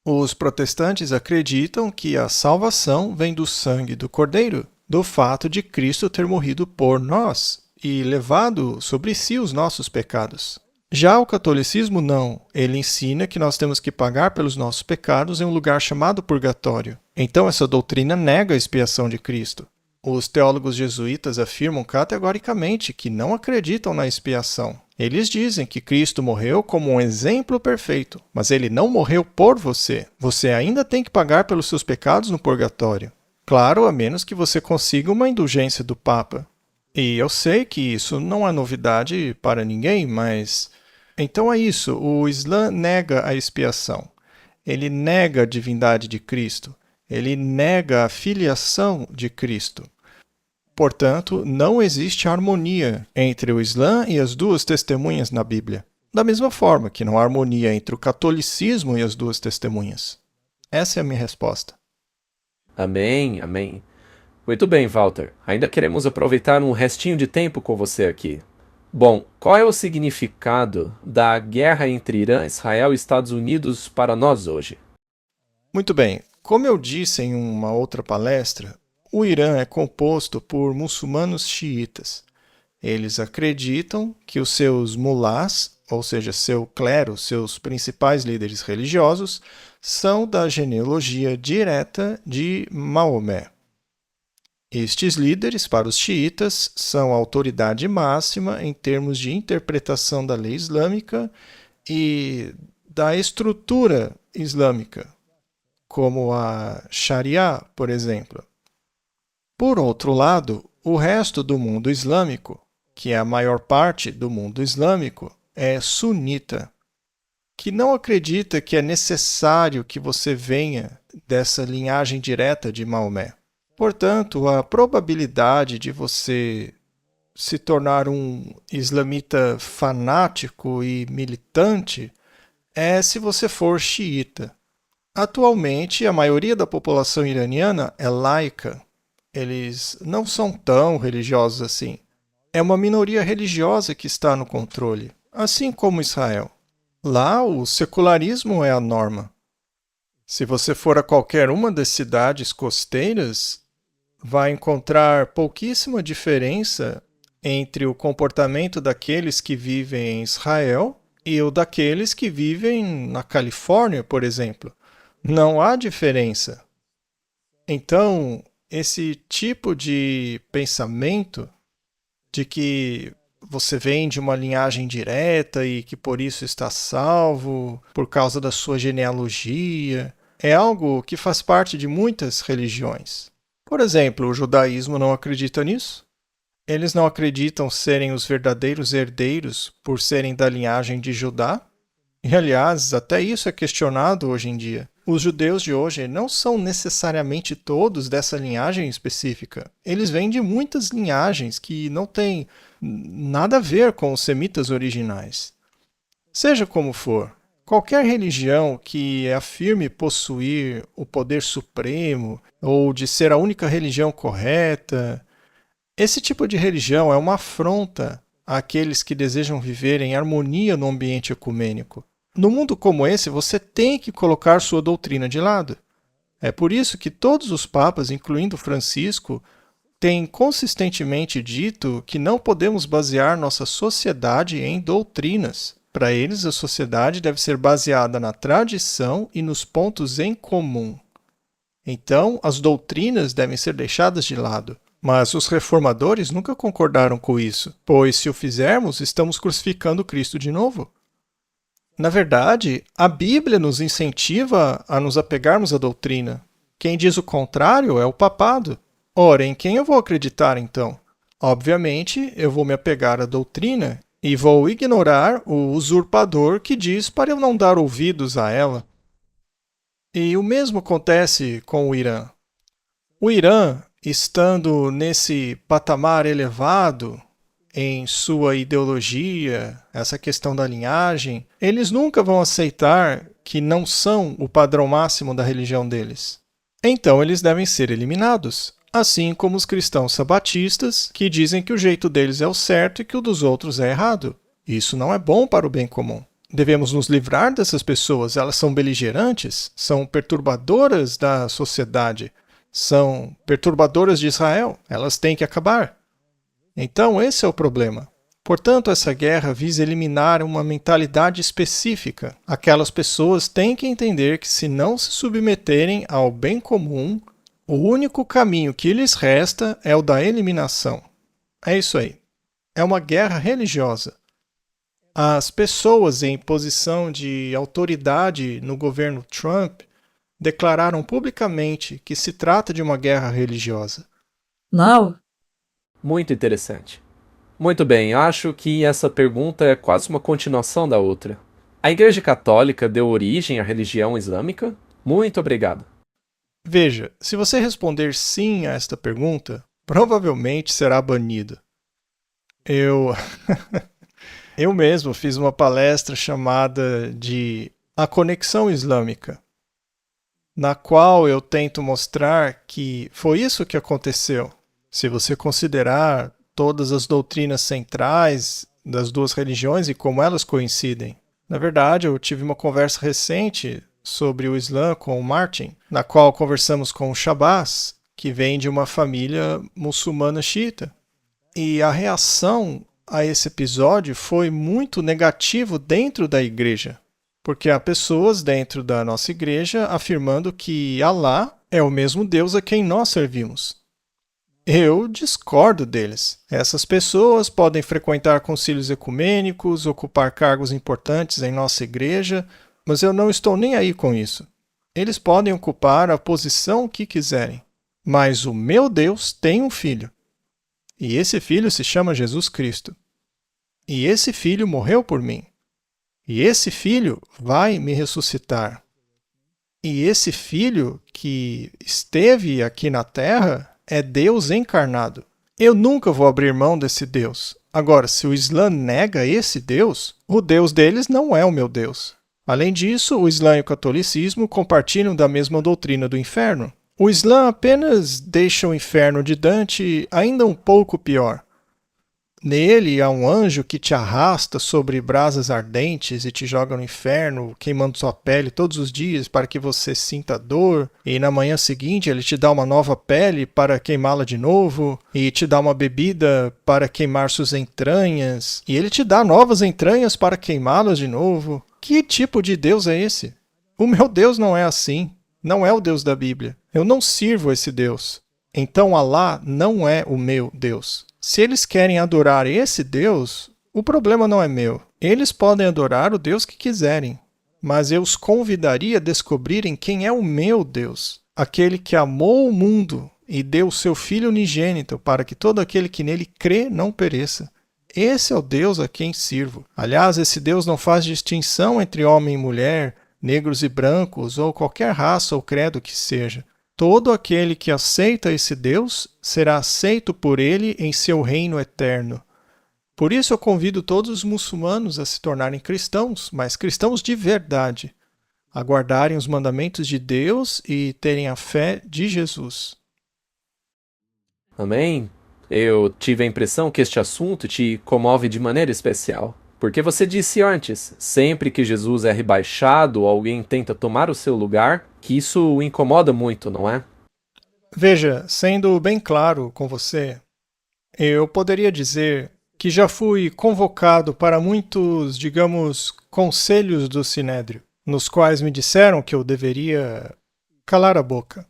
os protestantes acreditam que a salvação vem do sangue do Cordeiro, do fato de Cristo ter morrido por nós e levado sobre si os nossos pecados. Já o catolicismo não. Ele ensina que nós temos que pagar pelos nossos pecados em um lugar chamado purgatório. Então essa doutrina nega a expiação de Cristo. Os teólogos jesuítas afirmam categoricamente que não acreditam na expiação. Eles dizem que Cristo morreu como um exemplo perfeito, mas ele não morreu por você. Você ainda tem que pagar pelos seus pecados no purgatório. Claro, a menos que você consiga uma indulgência do Papa. E eu sei que isso não é novidade para ninguém, mas então é isso. O Islã nega a expiação. Ele nega a divindade de Cristo. Ele nega a filiação de Cristo. Portanto, não existe harmonia entre o Islã e as duas testemunhas na Bíblia. Da mesma forma que não há harmonia entre o catolicismo e as duas testemunhas. Essa é a minha resposta. Amém, amém. Muito bem, Walter. Ainda queremos aproveitar um restinho de tempo com você aqui. Bom, qual é o significado da guerra entre Irã, Israel e Estados Unidos para nós hoje? Muito bem. Como eu disse em uma outra palestra, o Irã é composto por muçulmanos xiitas. Eles acreditam que os seus mulás, ou seja, seu clero, seus principais líderes religiosos, são da genealogia direta de Maomé. Estes líderes, para os xiitas, são a autoridade máxima em termos de interpretação da lei islâmica e da estrutura islâmica, como a Sharia, por exemplo. Por outro lado, o resto do mundo islâmico, que é a maior parte do mundo islâmico, é sunita, que não acredita que é necessário que você venha dessa linhagem direta de Maomé. Portanto, a probabilidade de você se tornar um islamita fanático e militante é se você for xiita. Atualmente, a maioria da população iraniana é laica. Eles não são tão religiosos assim. É uma minoria religiosa que está no controle, assim como Israel. Lá, o secularismo é a norma. Se você for a qualquer uma das cidades costeiras, vai encontrar pouquíssima diferença entre o comportamento daqueles que vivem em Israel e o daqueles que vivem na Califórnia, por exemplo. Não há diferença. Então, esse tipo de pensamento de que você vem de uma linhagem direta e que por isso está salvo, por causa da sua genealogia, é algo que faz parte de muitas religiões. Por exemplo, o judaísmo não acredita nisso. Eles não acreditam serem os verdadeiros herdeiros por serem da linhagem de Judá. E, aliás, até isso é questionado hoje em dia. Os judeus de hoje não são necessariamente todos dessa linhagem específica. Eles vêm de muitas linhagens que não têm nada a ver com os semitas originais. Seja como for, qualquer religião que afirme possuir o poder supremo ou de ser a única religião correta, esse tipo de religião é uma afronta àqueles que desejam viver em harmonia no ambiente ecumênico. No mundo como esse, você tem que colocar sua doutrina de lado. É por isso que todos os papas, incluindo Francisco, têm consistentemente dito que não podemos basear nossa sociedade em doutrinas. Para eles, a sociedade deve ser baseada na tradição e nos pontos em comum. Então, as doutrinas devem ser deixadas de lado. Mas os reformadores nunca concordaram com isso, pois se o fizermos, estamos crucificando Cristo de novo. Na verdade, a Bíblia nos incentiva a nos apegarmos à doutrina. Quem diz o contrário é o papado. Ora, em quem eu vou acreditar então? Obviamente, eu vou me apegar à doutrina e vou ignorar o usurpador que diz para eu não dar ouvidos a ela. E o mesmo acontece com o Irã. O Irã, estando nesse patamar elevado em sua ideologia, essa questão da linhagem, eles nunca vão aceitar que não são o padrão máximo da religião deles. Então eles devem ser eliminados, assim como os cristãos sabatistas, que dizem que o jeito deles é o certo e que o dos outros é errado. Isso não é bom para o bem comum. Devemos nos livrar dessas pessoas, elas são beligerantes, são perturbadoras da sociedade, são perturbadoras de Israel, elas têm que acabar. Então, esse é o problema. Portanto, essa guerra visa eliminar uma mentalidade específica. Aquelas pessoas têm que entender que, se não se submeterem ao bem comum, o único caminho que lhes resta é o da eliminação. É isso aí. É uma guerra religiosa. As pessoas em posição de autoridade no governo Trump declararam publicamente que se trata de uma guerra religiosa. Não. Muito interessante. Muito bem, acho que essa pergunta é quase uma continuação da outra. A Igreja Católica deu origem à religião islâmica? Muito obrigado. Veja, se você responder sim a esta pergunta, provavelmente será banido. Eu mesmo fiz uma palestra chamada de A Conexão Islâmica, na qual eu tento mostrar que foi isso que aconteceu. Se você considerar todas as doutrinas centrais das duas religiões e como elas coincidem. Na verdade, eu tive uma conversa recente sobre o Islã com o Martin, na qual conversamos com o Shabazz, que vem de uma família muçulmana xiita. E a reação a esse episódio foi muito negativo dentro da igreja, porque há pessoas dentro da nossa igreja afirmando que Alá é o mesmo Deus a quem nós servimos. Eu discordo deles. Essas pessoas podem frequentar concílios ecumênicos, ocupar cargos importantes em nossa igreja, mas eu não estou nem aí com isso. Eles podem ocupar a posição que quiserem. Mas o meu Deus tem um filho. E esse filho se chama Jesus Cristo. E esse filho morreu por mim. E esse filho vai me ressuscitar. E esse filho que esteve aqui na terra é Deus encarnado. Eu nunca vou abrir mão desse Deus. Agora, se o Islã nega esse Deus, o Deus deles não é o meu Deus. Além disso, o Islã e o catolicismo compartilham da mesma doutrina do inferno. O Islã apenas deixa o inferno de Dante ainda um pouco pior. Nele há um anjo que te arrasta sobre brasas ardentes e te joga no inferno, queimando sua pele todos os dias para que você sinta dor, e na manhã seguinte ele te dá uma nova pele para queimá-la de novo, e te dá uma bebida para queimar suas entranhas, e ele te dá novas entranhas para queimá-las de novo. Que tipo de Deus é esse? O meu Deus não é assim. Não é o Deus da Bíblia. Eu não sirvo esse Deus. Então Alá não é o meu Deus. Se eles querem adorar esse Deus, o problema não é meu. Eles podem adorar o Deus que quiserem, mas eu os convidaria a descobrirem quem é o meu Deus, aquele que amou o mundo e deu o seu Filho unigênito para que todo aquele que nele crê não pereça. Esse é o Deus a quem sirvo. Aliás, esse Deus não faz distinção entre homem e mulher, negros e brancos, ou qualquer raça ou credo que seja. Todo aquele que aceita esse Deus será aceito por ele em seu reino eterno. Por isso eu convido todos os muçulmanos a se tornarem cristãos, mas cristãos de verdade, a guardarem os mandamentos de Deus e terem a fé de Jesus. Amém? Eu tive a impressão que este assunto te comove de maneira especial. Porque você disse antes, sempre que Jesus é rebaixado ou alguém tenta tomar o seu lugar, que isso o incomoda muito, não é? Veja, sendo bem claro com você, eu poderia dizer que já fui convocado para muitos, digamos, conselhos do Sinédrio, nos quais me disseram que eu deveria calar a boca.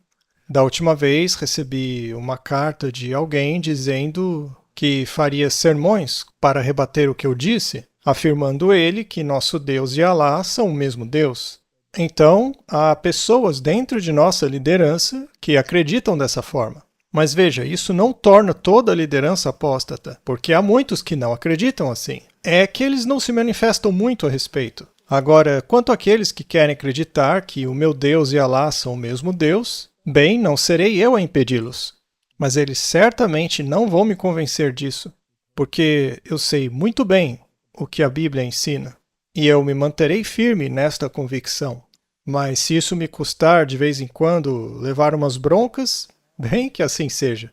Da última vez recebi uma carta de alguém dizendo que faria sermões para rebater o que eu disse, afirmando ele que nosso Deus e Alá são o mesmo Deus. Então, há pessoas dentro de nossa liderança que acreditam dessa forma. Mas veja, isso não torna toda a liderança apóstata, porque há muitos que não acreditam assim. É que eles não se manifestam muito a respeito. Agora, quanto àqueles que querem acreditar que o meu Deus e Alá são o mesmo Deus, bem, não serei eu a impedi-los. Mas eles certamente não vão me convencer disso, porque eu sei muito bem o que a Bíblia ensina, e eu me manterei firme nesta convicção. Mas se isso me custar de vez em quando levar umas broncas, bem que assim seja.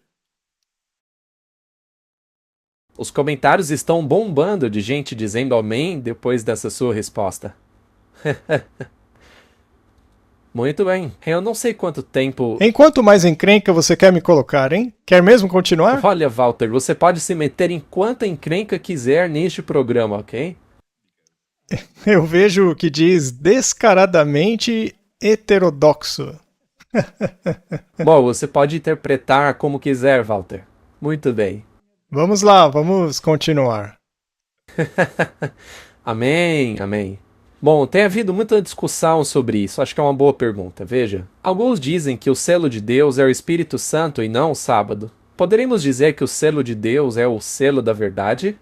Os comentários estão bombando de gente dizendo amém depois dessa sua resposta. Muito bem. Eu não sei quanto tempo... Em quanto mais encrenca você quer me colocar, hein? Quer mesmo continuar? Olha, Walter, você pode se meter em quanta encrenca quiser neste programa, ok? Eu vejo o que diz descaradamente heterodoxo. Bom, você pode interpretar como quiser, Walter. Muito bem. Vamos lá, vamos continuar. Amém, amém. Bom, tem havido muita discussão sobre isso, acho que é uma boa pergunta. Veja, alguns dizem que o selo de Deus é o Espírito Santo e não o sábado. Poderíamos dizer que o selo de Deus é o selo da verdade?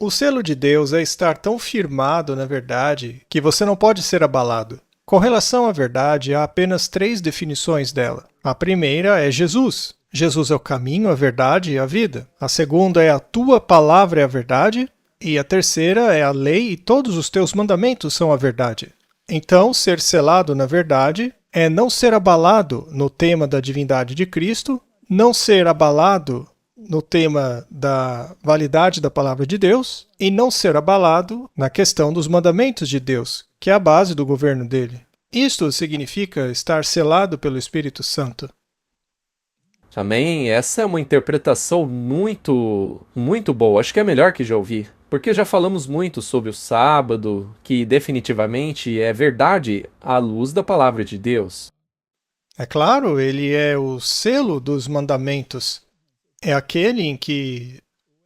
O selo de Deus é estar tão firmado na verdade que você não pode ser abalado. Com relação à verdade, há apenas 3 definições dela. A primeira é Jesus. Jesus é o caminho, a verdade e a vida. A segunda é a tua palavra é a verdade. E a terceira é a lei e todos os teus mandamentos são a verdade. Então, ser selado na verdade é não ser abalado no tema da divindade de Cristo, não ser abalado no tema da validade da palavra de Deus e não ser abalado na questão dos mandamentos de Deus, que é a base do governo dele. Isto significa estar selado pelo Espírito Santo. Também essa é uma interpretação muito boa. Acho que é a melhor que já ouvi. Porque já falamos muito sobre o sábado, que definitivamente é verdade à luz da palavra de Deus. É claro, ele é o selo dos mandamentos. É aquele em que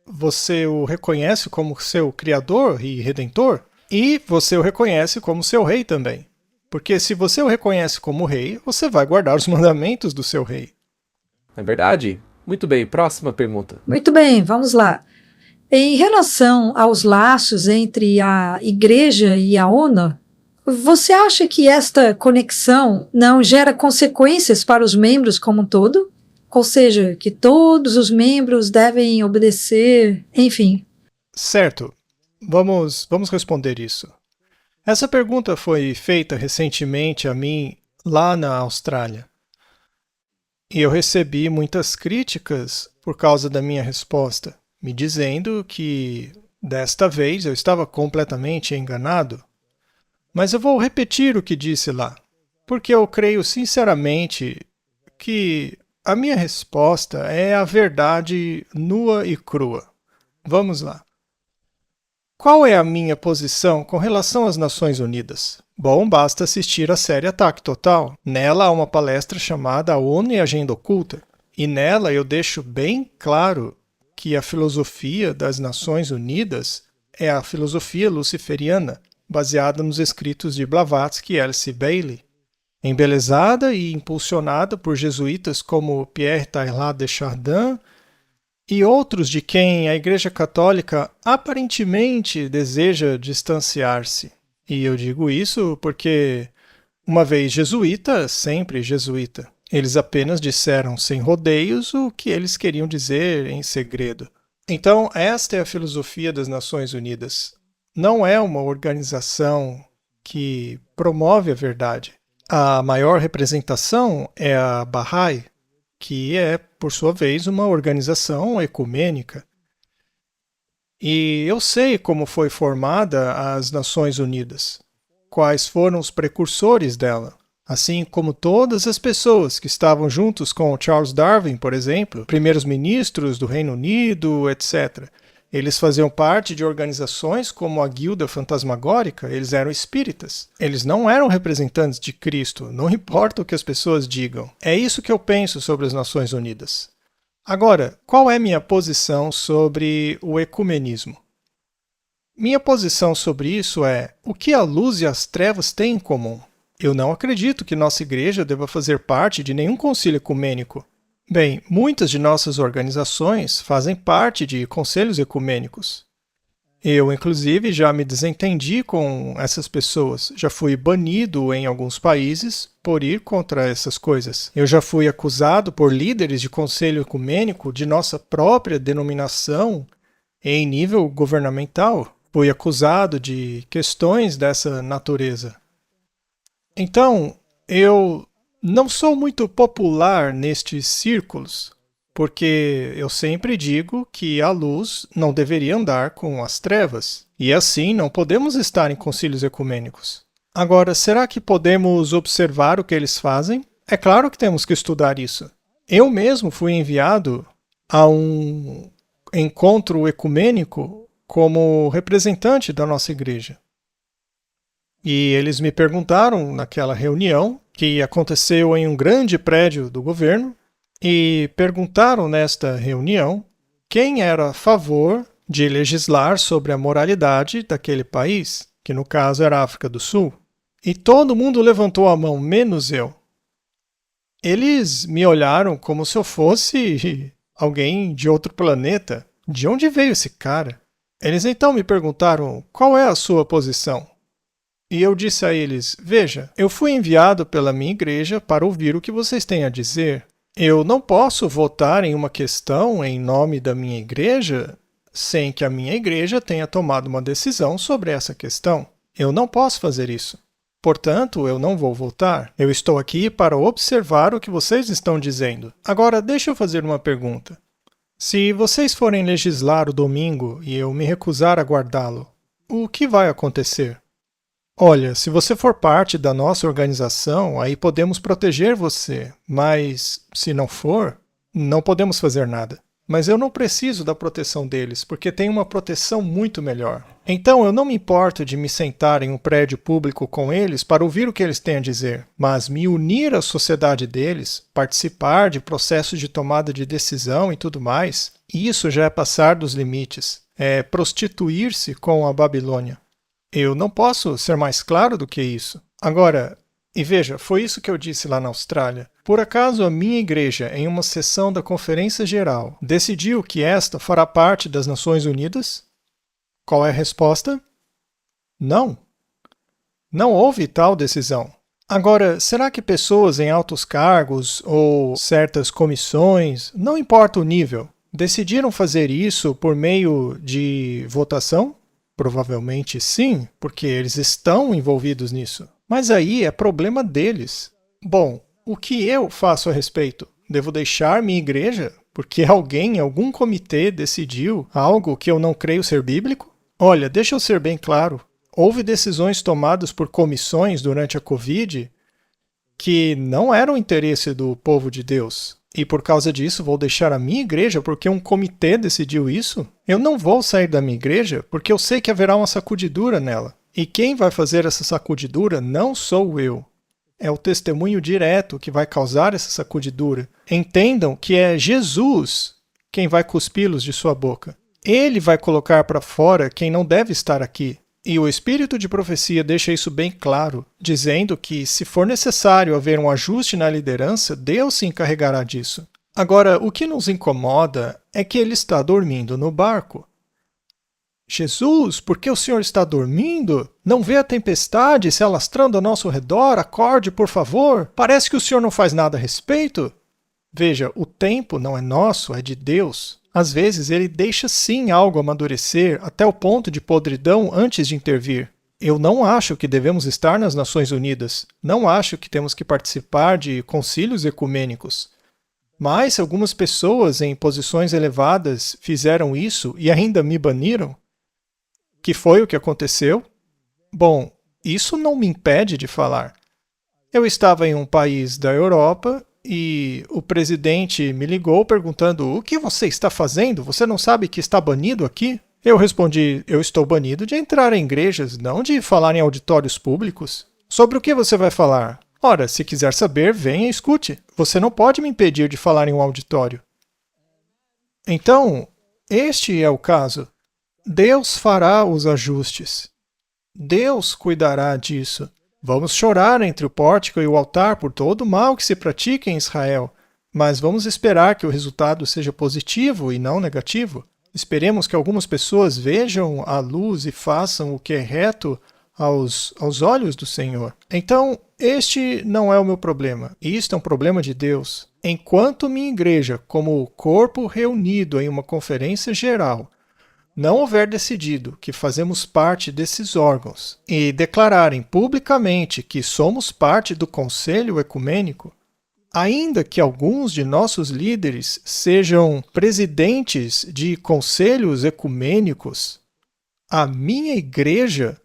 você o reconhece como seu Criador e Redentor, e você o reconhece como seu Rei também. Porque se você o reconhece como Rei, você vai guardar os mandamentos do seu Rei. É verdade? Muito bem, próxima pergunta. Muito bem, vamos lá. Em relação aos laços entre a Igreja e a ONU, você acha que esta conexão não gera consequências para os membros como um todo? Ou seja, que todos os membros devem obedecer, enfim. Certo. Vamos responder isso. Essa pergunta foi feita recentemente a mim lá na Austrália. E eu recebi muitas críticas por causa da minha resposta, me dizendo que desta vez eu estava completamente enganado. Mas eu vou repetir o que disse lá, porque eu creio sinceramente que a minha resposta é a verdade nua e crua. Vamos lá. Qual é a minha posição com relação às Nações Unidas? Bom, basta assistir a série Ataque Total. Nela há uma palestra chamada A ONU e a Agenda Oculta. E nela eu deixo bem claro que a filosofia das Nações Unidas é a filosofia luciferiana, baseada nos escritos de Blavatsky e Alice Bailey, embelezada e impulsionada por jesuítas como Pierre Teilhard de Chardin e outros de quem a Igreja Católica aparentemente deseja distanciar-se. E eu digo isso porque, uma vez jesuíta, sempre jesuíta. Eles apenas disseram sem rodeios o que eles queriam dizer em segredo. Então, esta é a filosofia das Nações Unidas. Não é uma organização que promove a verdade. A maior representação é a Bahá'í, que é, por sua vez, uma organização ecumênica. E eu sei como foi formada as Nações Unidas, quais foram os precursores dela, assim como todas as pessoas que estavam juntos com Charles Darwin, por exemplo, primeiros ministros do Reino Unido, etc. Eles faziam parte de organizações como a Guilda Fantasmagórica, eles eram espíritas. Eles não eram representantes de Cristo, não importa o que as pessoas digam. É isso que eu penso sobre as Nações Unidas. Agora, qual é minha posição sobre o ecumenismo? Minha posição sobre isso é o que a luz e as trevas têm em comum. Eu não acredito que nossa igreja deva fazer parte de nenhum concílio ecumênico. Bem, muitas de nossas organizações fazem parte de conselhos ecumênicos. Eu, inclusive, já me desentendi com essas pessoas. Já fui banido em alguns países por ir contra essas coisas. Eu já fui acusado por líderes de conselho ecumênico de nossa própria denominação em nível governamental. Fui acusado de questões dessa natureza. Então, eu não sou muito popular nestes círculos, porque eu sempre digo que a luz não deveria andar com as trevas, e assim não podemos estar em concílios ecumênicos. Agora, será que podemos observar o que eles fazem? É claro que temos que estudar isso. Eu mesmo fui enviado a um encontro ecumênico como representante da nossa igreja. E eles me perguntaram naquela reunião, que aconteceu em um grande prédio do governo, e perguntaram nesta reunião quem era a favor de legislar sobre a moralidade daquele país, que no caso era a África do Sul. E todo mundo levantou a mão, menos eu. Eles me olharam como se eu fosse alguém de outro planeta. De onde veio esse cara? Eles então me perguntaram qual é a sua posição. E eu disse a eles: veja, eu fui enviado pela minha igreja para ouvir o que vocês têm a dizer. Eu não posso votar em uma questão em nome da minha igreja sem que a minha igreja tenha tomado uma decisão sobre essa questão. Eu não posso fazer isso. Portanto, eu não vou votar. Eu estou aqui para observar o que vocês estão dizendo. Agora, deixa eu fazer uma pergunta. Se vocês forem legislar o domingo e eu me recusar a guardá-lo, o que vai acontecer? Olha, se você for parte da nossa organização, aí podemos proteger você, mas se não for, não podemos fazer nada. Mas eu não preciso da proteção deles, porque tem uma proteção muito melhor. Então eu não me importo de me sentar em um prédio público com eles para ouvir o que eles têm a dizer, mas me unir à sociedade deles, participar de processos de tomada de decisão e tudo mais, isso já é passar dos limites, é prostituir-se com a Babilônia. Eu não posso ser mais claro do que isso. Agora, e veja, foi isso que eu disse lá na Austrália. Por acaso a minha igreja, em uma sessão da Conferência Geral, decidiu que esta fará parte das Nações Unidas? Qual é a resposta? Não. Não houve tal decisão. Agora, será que pessoas em altos cargos ou certas comissões, não importa o nível, decidiram fazer isso por meio de votação? Provavelmente sim, porque eles estão envolvidos nisso. Mas aí é problema deles. Bom, o que eu faço a respeito? Devo deixar minha igreja porque alguém, algum comitê decidiu algo que eu não creio ser bíblico? Olha, deixa eu ser bem claro. Houve decisões tomadas por comissões durante a Covid que não eram interesse do povo de Deus. E por causa disso vou deixar a minha igreja porque um comitê decidiu isso? Eu não vou sair da minha igreja porque eu sei que haverá uma sacudidura nela. E quem vai fazer essa sacudidura não sou eu. É o testemunho direto que vai causar essa sacudidura. Entendam que é Jesus quem vai cuspi-los de sua boca. Ele vai colocar para fora quem não deve estar aqui. E o Espírito de Profecia deixa isso bem claro, dizendo que, se for necessário haver um ajuste na liderança, Deus se encarregará disso. Agora, o que nos incomoda é que ele está dormindo no barco. Jesus, por que o senhor está dormindo? Não vê a tempestade se alastrando ao nosso redor? Acorde, por favor. Parece que o senhor não faz nada a respeito. Veja, o tempo não é nosso, é de Deus. Às vezes ele deixa sim algo amadurecer até o ponto de podridão antes de intervir. Eu não acho que devemos estar nas Nações Unidas. Não acho que temos que participar de concílios ecumênicos. Mas se algumas pessoas em posições elevadas fizeram isso e ainda me baniram, que foi o que aconteceu? Bom, isso não me impede de falar. Eu estava em um país da Europa e o presidente me ligou perguntando: o que você está fazendo? Você não sabe que está banido aqui? Eu respondi: eu estou banido de entrar em igrejas, não de falar em auditórios públicos. Sobre o que você vai falar? Ora, se quiser saber, venha e escute. Você não pode me impedir de falar em um auditório. Então, este é o caso. Deus fará os ajustes. Deus cuidará disso. Vamos chorar entre o pórtico e o altar por todo o mal que se pratica em Israel, mas vamos esperar que o resultado seja positivo e não negativo. Esperemos que algumas pessoas vejam a luz e façam o que é reto aos olhos do Senhor. Então, este não é o meu problema. Isto é um problema de Deus. Enquanto minha igreja, como corpo reunido em uma conferência geral, não houver decidido que fazemos parte desses órgãos e declararem publicamente que somos parte do Conselho Ecumênico, ainda que alguns de nossos líderes sejam presidentes de conselhos ecumênicos, a minha igreja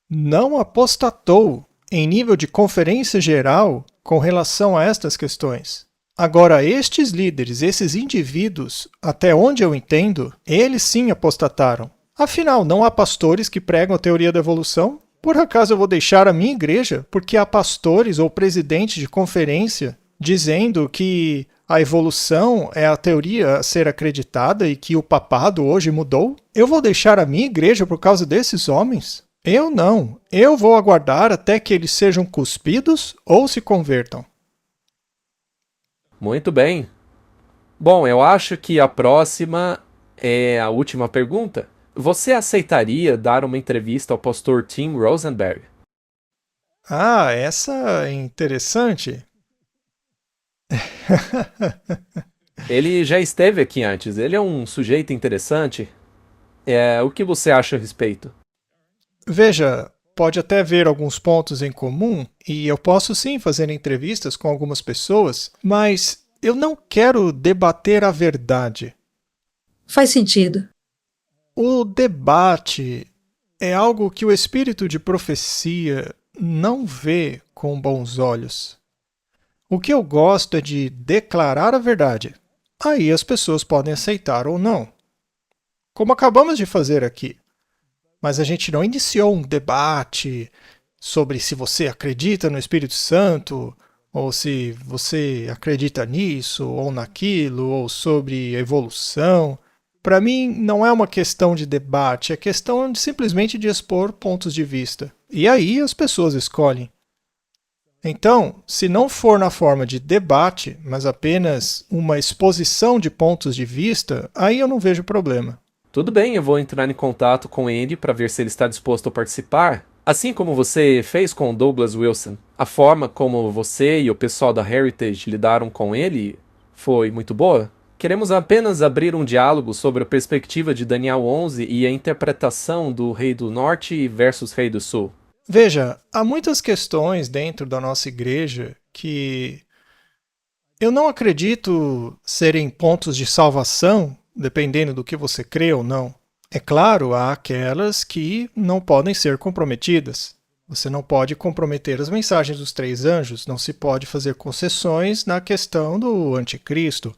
não apostatou em nível de conferência geral com relação a estas questões. Agora, estes líderes, esses indivíduos, até onde eu entendo, eles sim apostataram. Afinal, não há pastores que pregam a teoria da evolução? Por acaso eu vou deixar a minha igreja porque há pastores ou presidentes de conferência dizendo que a evolução é a teoria a ser acreditada e que o papado hoje mudou? Eu vou deixar a minha igreja por causa desses homens? Eu não. Eu vou aguardar até que eles sejam cuspidos ou se convertam. Muito bem. Bom, eu acho que a próxima é a última pergunta. Você aceitaria dar uma entrevista ao pastor Tim Rosenberg? Ah, essa é interessante. Ele já esteve aqui antes, ele é um sujeito interessante. O que você acha a respeito? Veja, pode até haver alguns pontos em comum, e eu posso sim fazer entrevistas com algumas pessoas, mas eu não quero debater a verdade. Faz sentido. O debate é algo que o espírito de profecia não vê com bons olhos. O que eu gosto é de declarar a verdade. Aí as pessoas podem aceitar ou não, como acabamos de fazer aqui. Mas a gente não iniciou um debate sobre se você acredita no Espírito Santo, ou se você acredita nisso ou naquilo, ou sobre evolução. Para mim, não é uma questão de debate, é questão simplesmente de expor pontos de vista. E aí as pessoas escolhem. Então, se não for na forma de debate, mas apenas uma exposição de pontos de vista, aí eu não vejo problema. Tudo bem, eu vou entrar em contato com ele para ver se ele está disposto a participar. Assim como você fez com o Douglas Wilson, a forma como você e o pessoal da Heritage lidaram com ele foi muito boa. Queremos apenas abrir um diálogo sobre a perspectiva de Daniel 11 e a interpretação do Rei do Norte versus Rei do Sul. Veja, há muitas questões dentro da nossa igreja que eu não acredito serem pontos de salvação, dependendo do que você crê ou não. É claro, há aquelas que não podem ser comprometidas. Você não pode comprometer as mensagens dos três anjos, não se pode fazer concessões na questão do anticristo.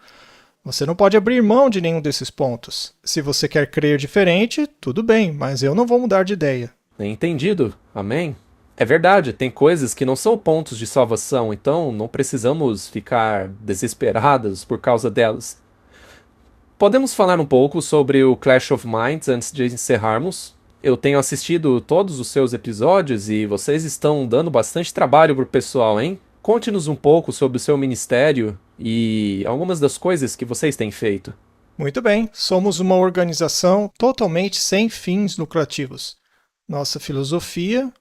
Você não pode abrir mão de nenhum desses pontos. Se você quer crer diferente, tudo bem, mas eu não vou mudar de ideia. Entendido? Amém? É verdade, tem coisas que não são pontos de salvação, então não precisamos ficar desesperados por causa delas. Podemos falar um pouco sobre o Clash of Minds antes de encerrarmos? Eu tenho assistido todos os seus episódios e vocês estão dando bastante trabalho pro pessoal, hein? Conte-nos um pouco sobre o seu ministério e algumas das coisas que vocês têm feito. Muito bem, somos uma organização totalmente sem fins lucrativos. Nossa filosofia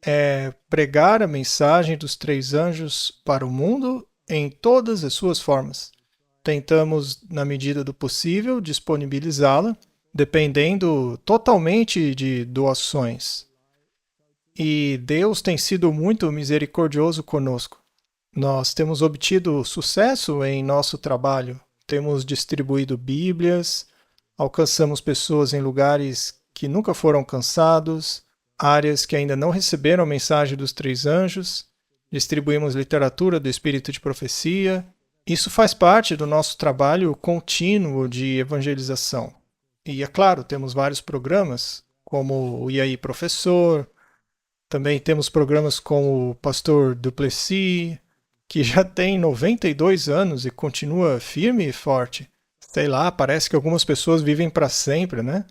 é pregar a mensagem dos três anjos para o mundo em todas as suas formas. Tentamos, na medida do possível, disponibilizá-la, dependendo totalmente de doações. E Deus tem sido muito misericordioso conosco. Nós temos obtido sucesso em nosso trabalho, temos distribuído Bíblias, alcançamos pessoas em lugares que nunca foram alcançados, áreas que ainda não receberam a mensagem dos três anjos, distribuímos literatura do Espírito de Profecia. Isso faz parte do nosso trabalho contínuo de evangelização. E, é claro, temos vários programas, como o E aí Professor, também temos programas com o pastor Duplessis, que já tem 92 anos e continua firme e forte. Sei lá, parece que algumas pessoas vivem para sempre, né?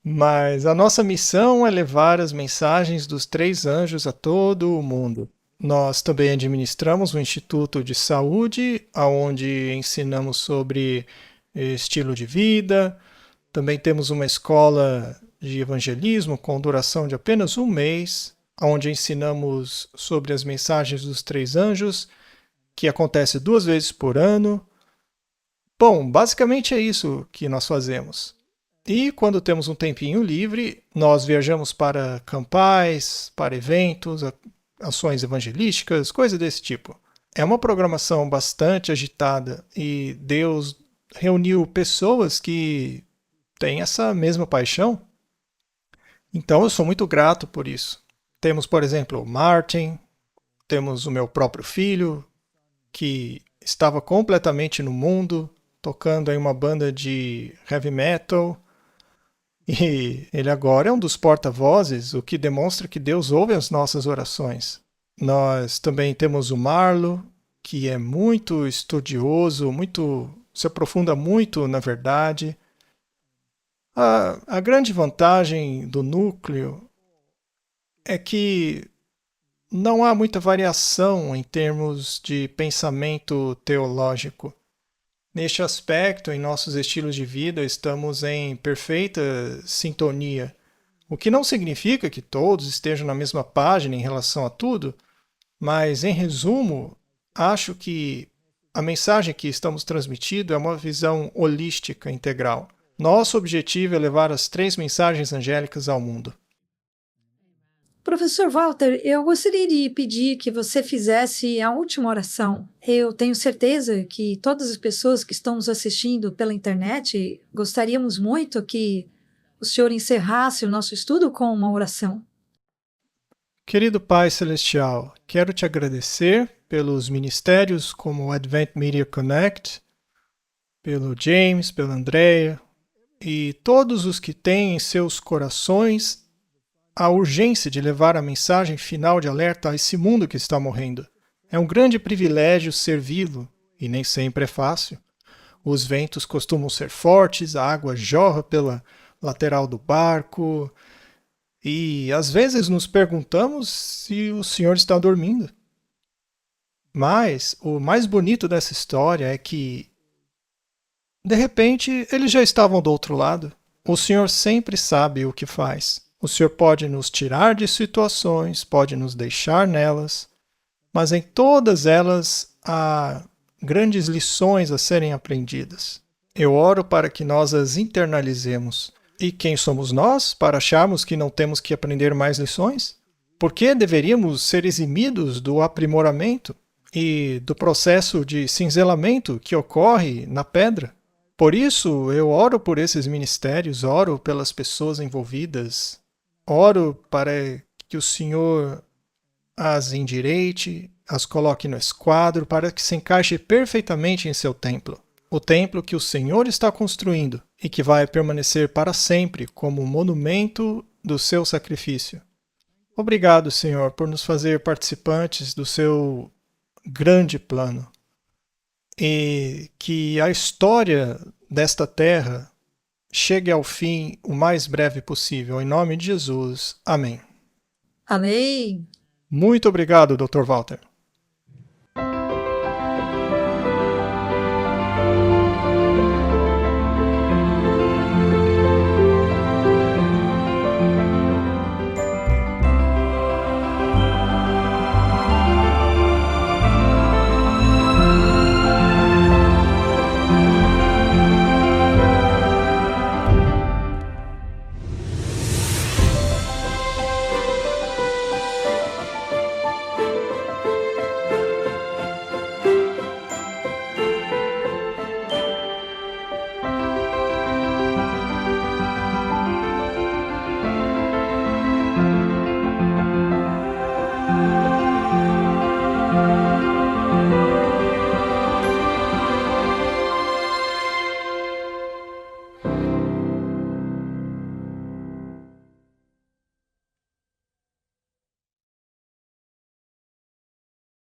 Mas a nossa missão é levar as mensagens dos três anjos a todo o mundo. Nós também administramos um instituto de saúde, onde ensinamos sobre estilo de vida. Também temos uma escola de evangelismo com duração de apenas um mês, onde ensinamos sobre as mensagens dos três anjos, que acontece 2 vezes por ano. Bom, basicamente é isso que nós fazemos. E quando temos um tempinho livre, nós viajamos para campais, para eventos, ações evangelísticas, coisa desse tipo. É uma programação bastante agitada e Deus reuniu pessoas que têm essa mesma paixão. Então eu sou muito grato por isso. Temos, por exemplo, o Martin, temos o meu próprio filho, que estava completamente no mundo, tocando em uma banda de heavy metal. E ele agora é um dos porta-vozes, o que demonstra que Deus ouve as nossas orações. Nós também temos o Marlo, que é muito estudioso, se aprofunda muito na verdade. A grande vantagem do núcleo é que não há muita variação em termos de pensamento teológico. Neste aspecto, em nossos estilos de vida, estamos em perfeita sintonia, o que não significa que todos estejam na mesma página em relação a tudo, mas, em resumo, acho que a mensagem que estamos transmitindo é uma visão holística integral. Nosso objetivo é levar as 3 mensagens angélicas ao mundo. Professor Walter, eu gostaria de pedir que você fizesse a última oração. Eu tenho certeza que todas as pessoas que estão nos assistindo pela internet gostaríamos muito que o senhor encerrasse o nosso estudo com uma oração. Querido Pai Celestial, quero te agradecer pelos ministérios como o Advent Media Connect, pelo James, pela Andrea e todos os que têm em seus corações a urgência de levar a mensagem final de alerta a esse mundo que está morrendo. É um grande privilégio servi-lo, e nem sempre é fácil. Os ventos costumam ser fortes, a água jorra pela lateral do barco, e às vezes nos perguntamos se o Senhor está dormindo. Mas o mais bonito dessa história é que, de repente, eles já estavam do outro lado. O Senhor sempre sabe o que faz. O Senhor pode nos tirar de situações, pode nos deixar nelas, mas em todas elas há grandes lições a serem aprendidas. Eu oro para que nós as internalizemos. E quem somos nós para acharmos que não temos que aprender mais lições? Por que deveríamos ser eximidos do aprimoramento e do processo de cinzelamento que ocorre na pedra? Por isso, eu oro por esses ministérios, oro pelas pessoas envolvidas, oro para que o Senhor as endireite, as coloque no esquadro, para que se encaixe perfeitamente em seu templo. O templo que o Senhor está construindo e que vai permanecer para sempre como um monumento do seu sacrifício. Obrigado, Senhor, por nos fazer participantes do seu grande plano. E que a história desta terra chegue ao fim o mais breve possível. Em nome de Jesus. Amém. Amém. Muito obrigado, Dr. Walter.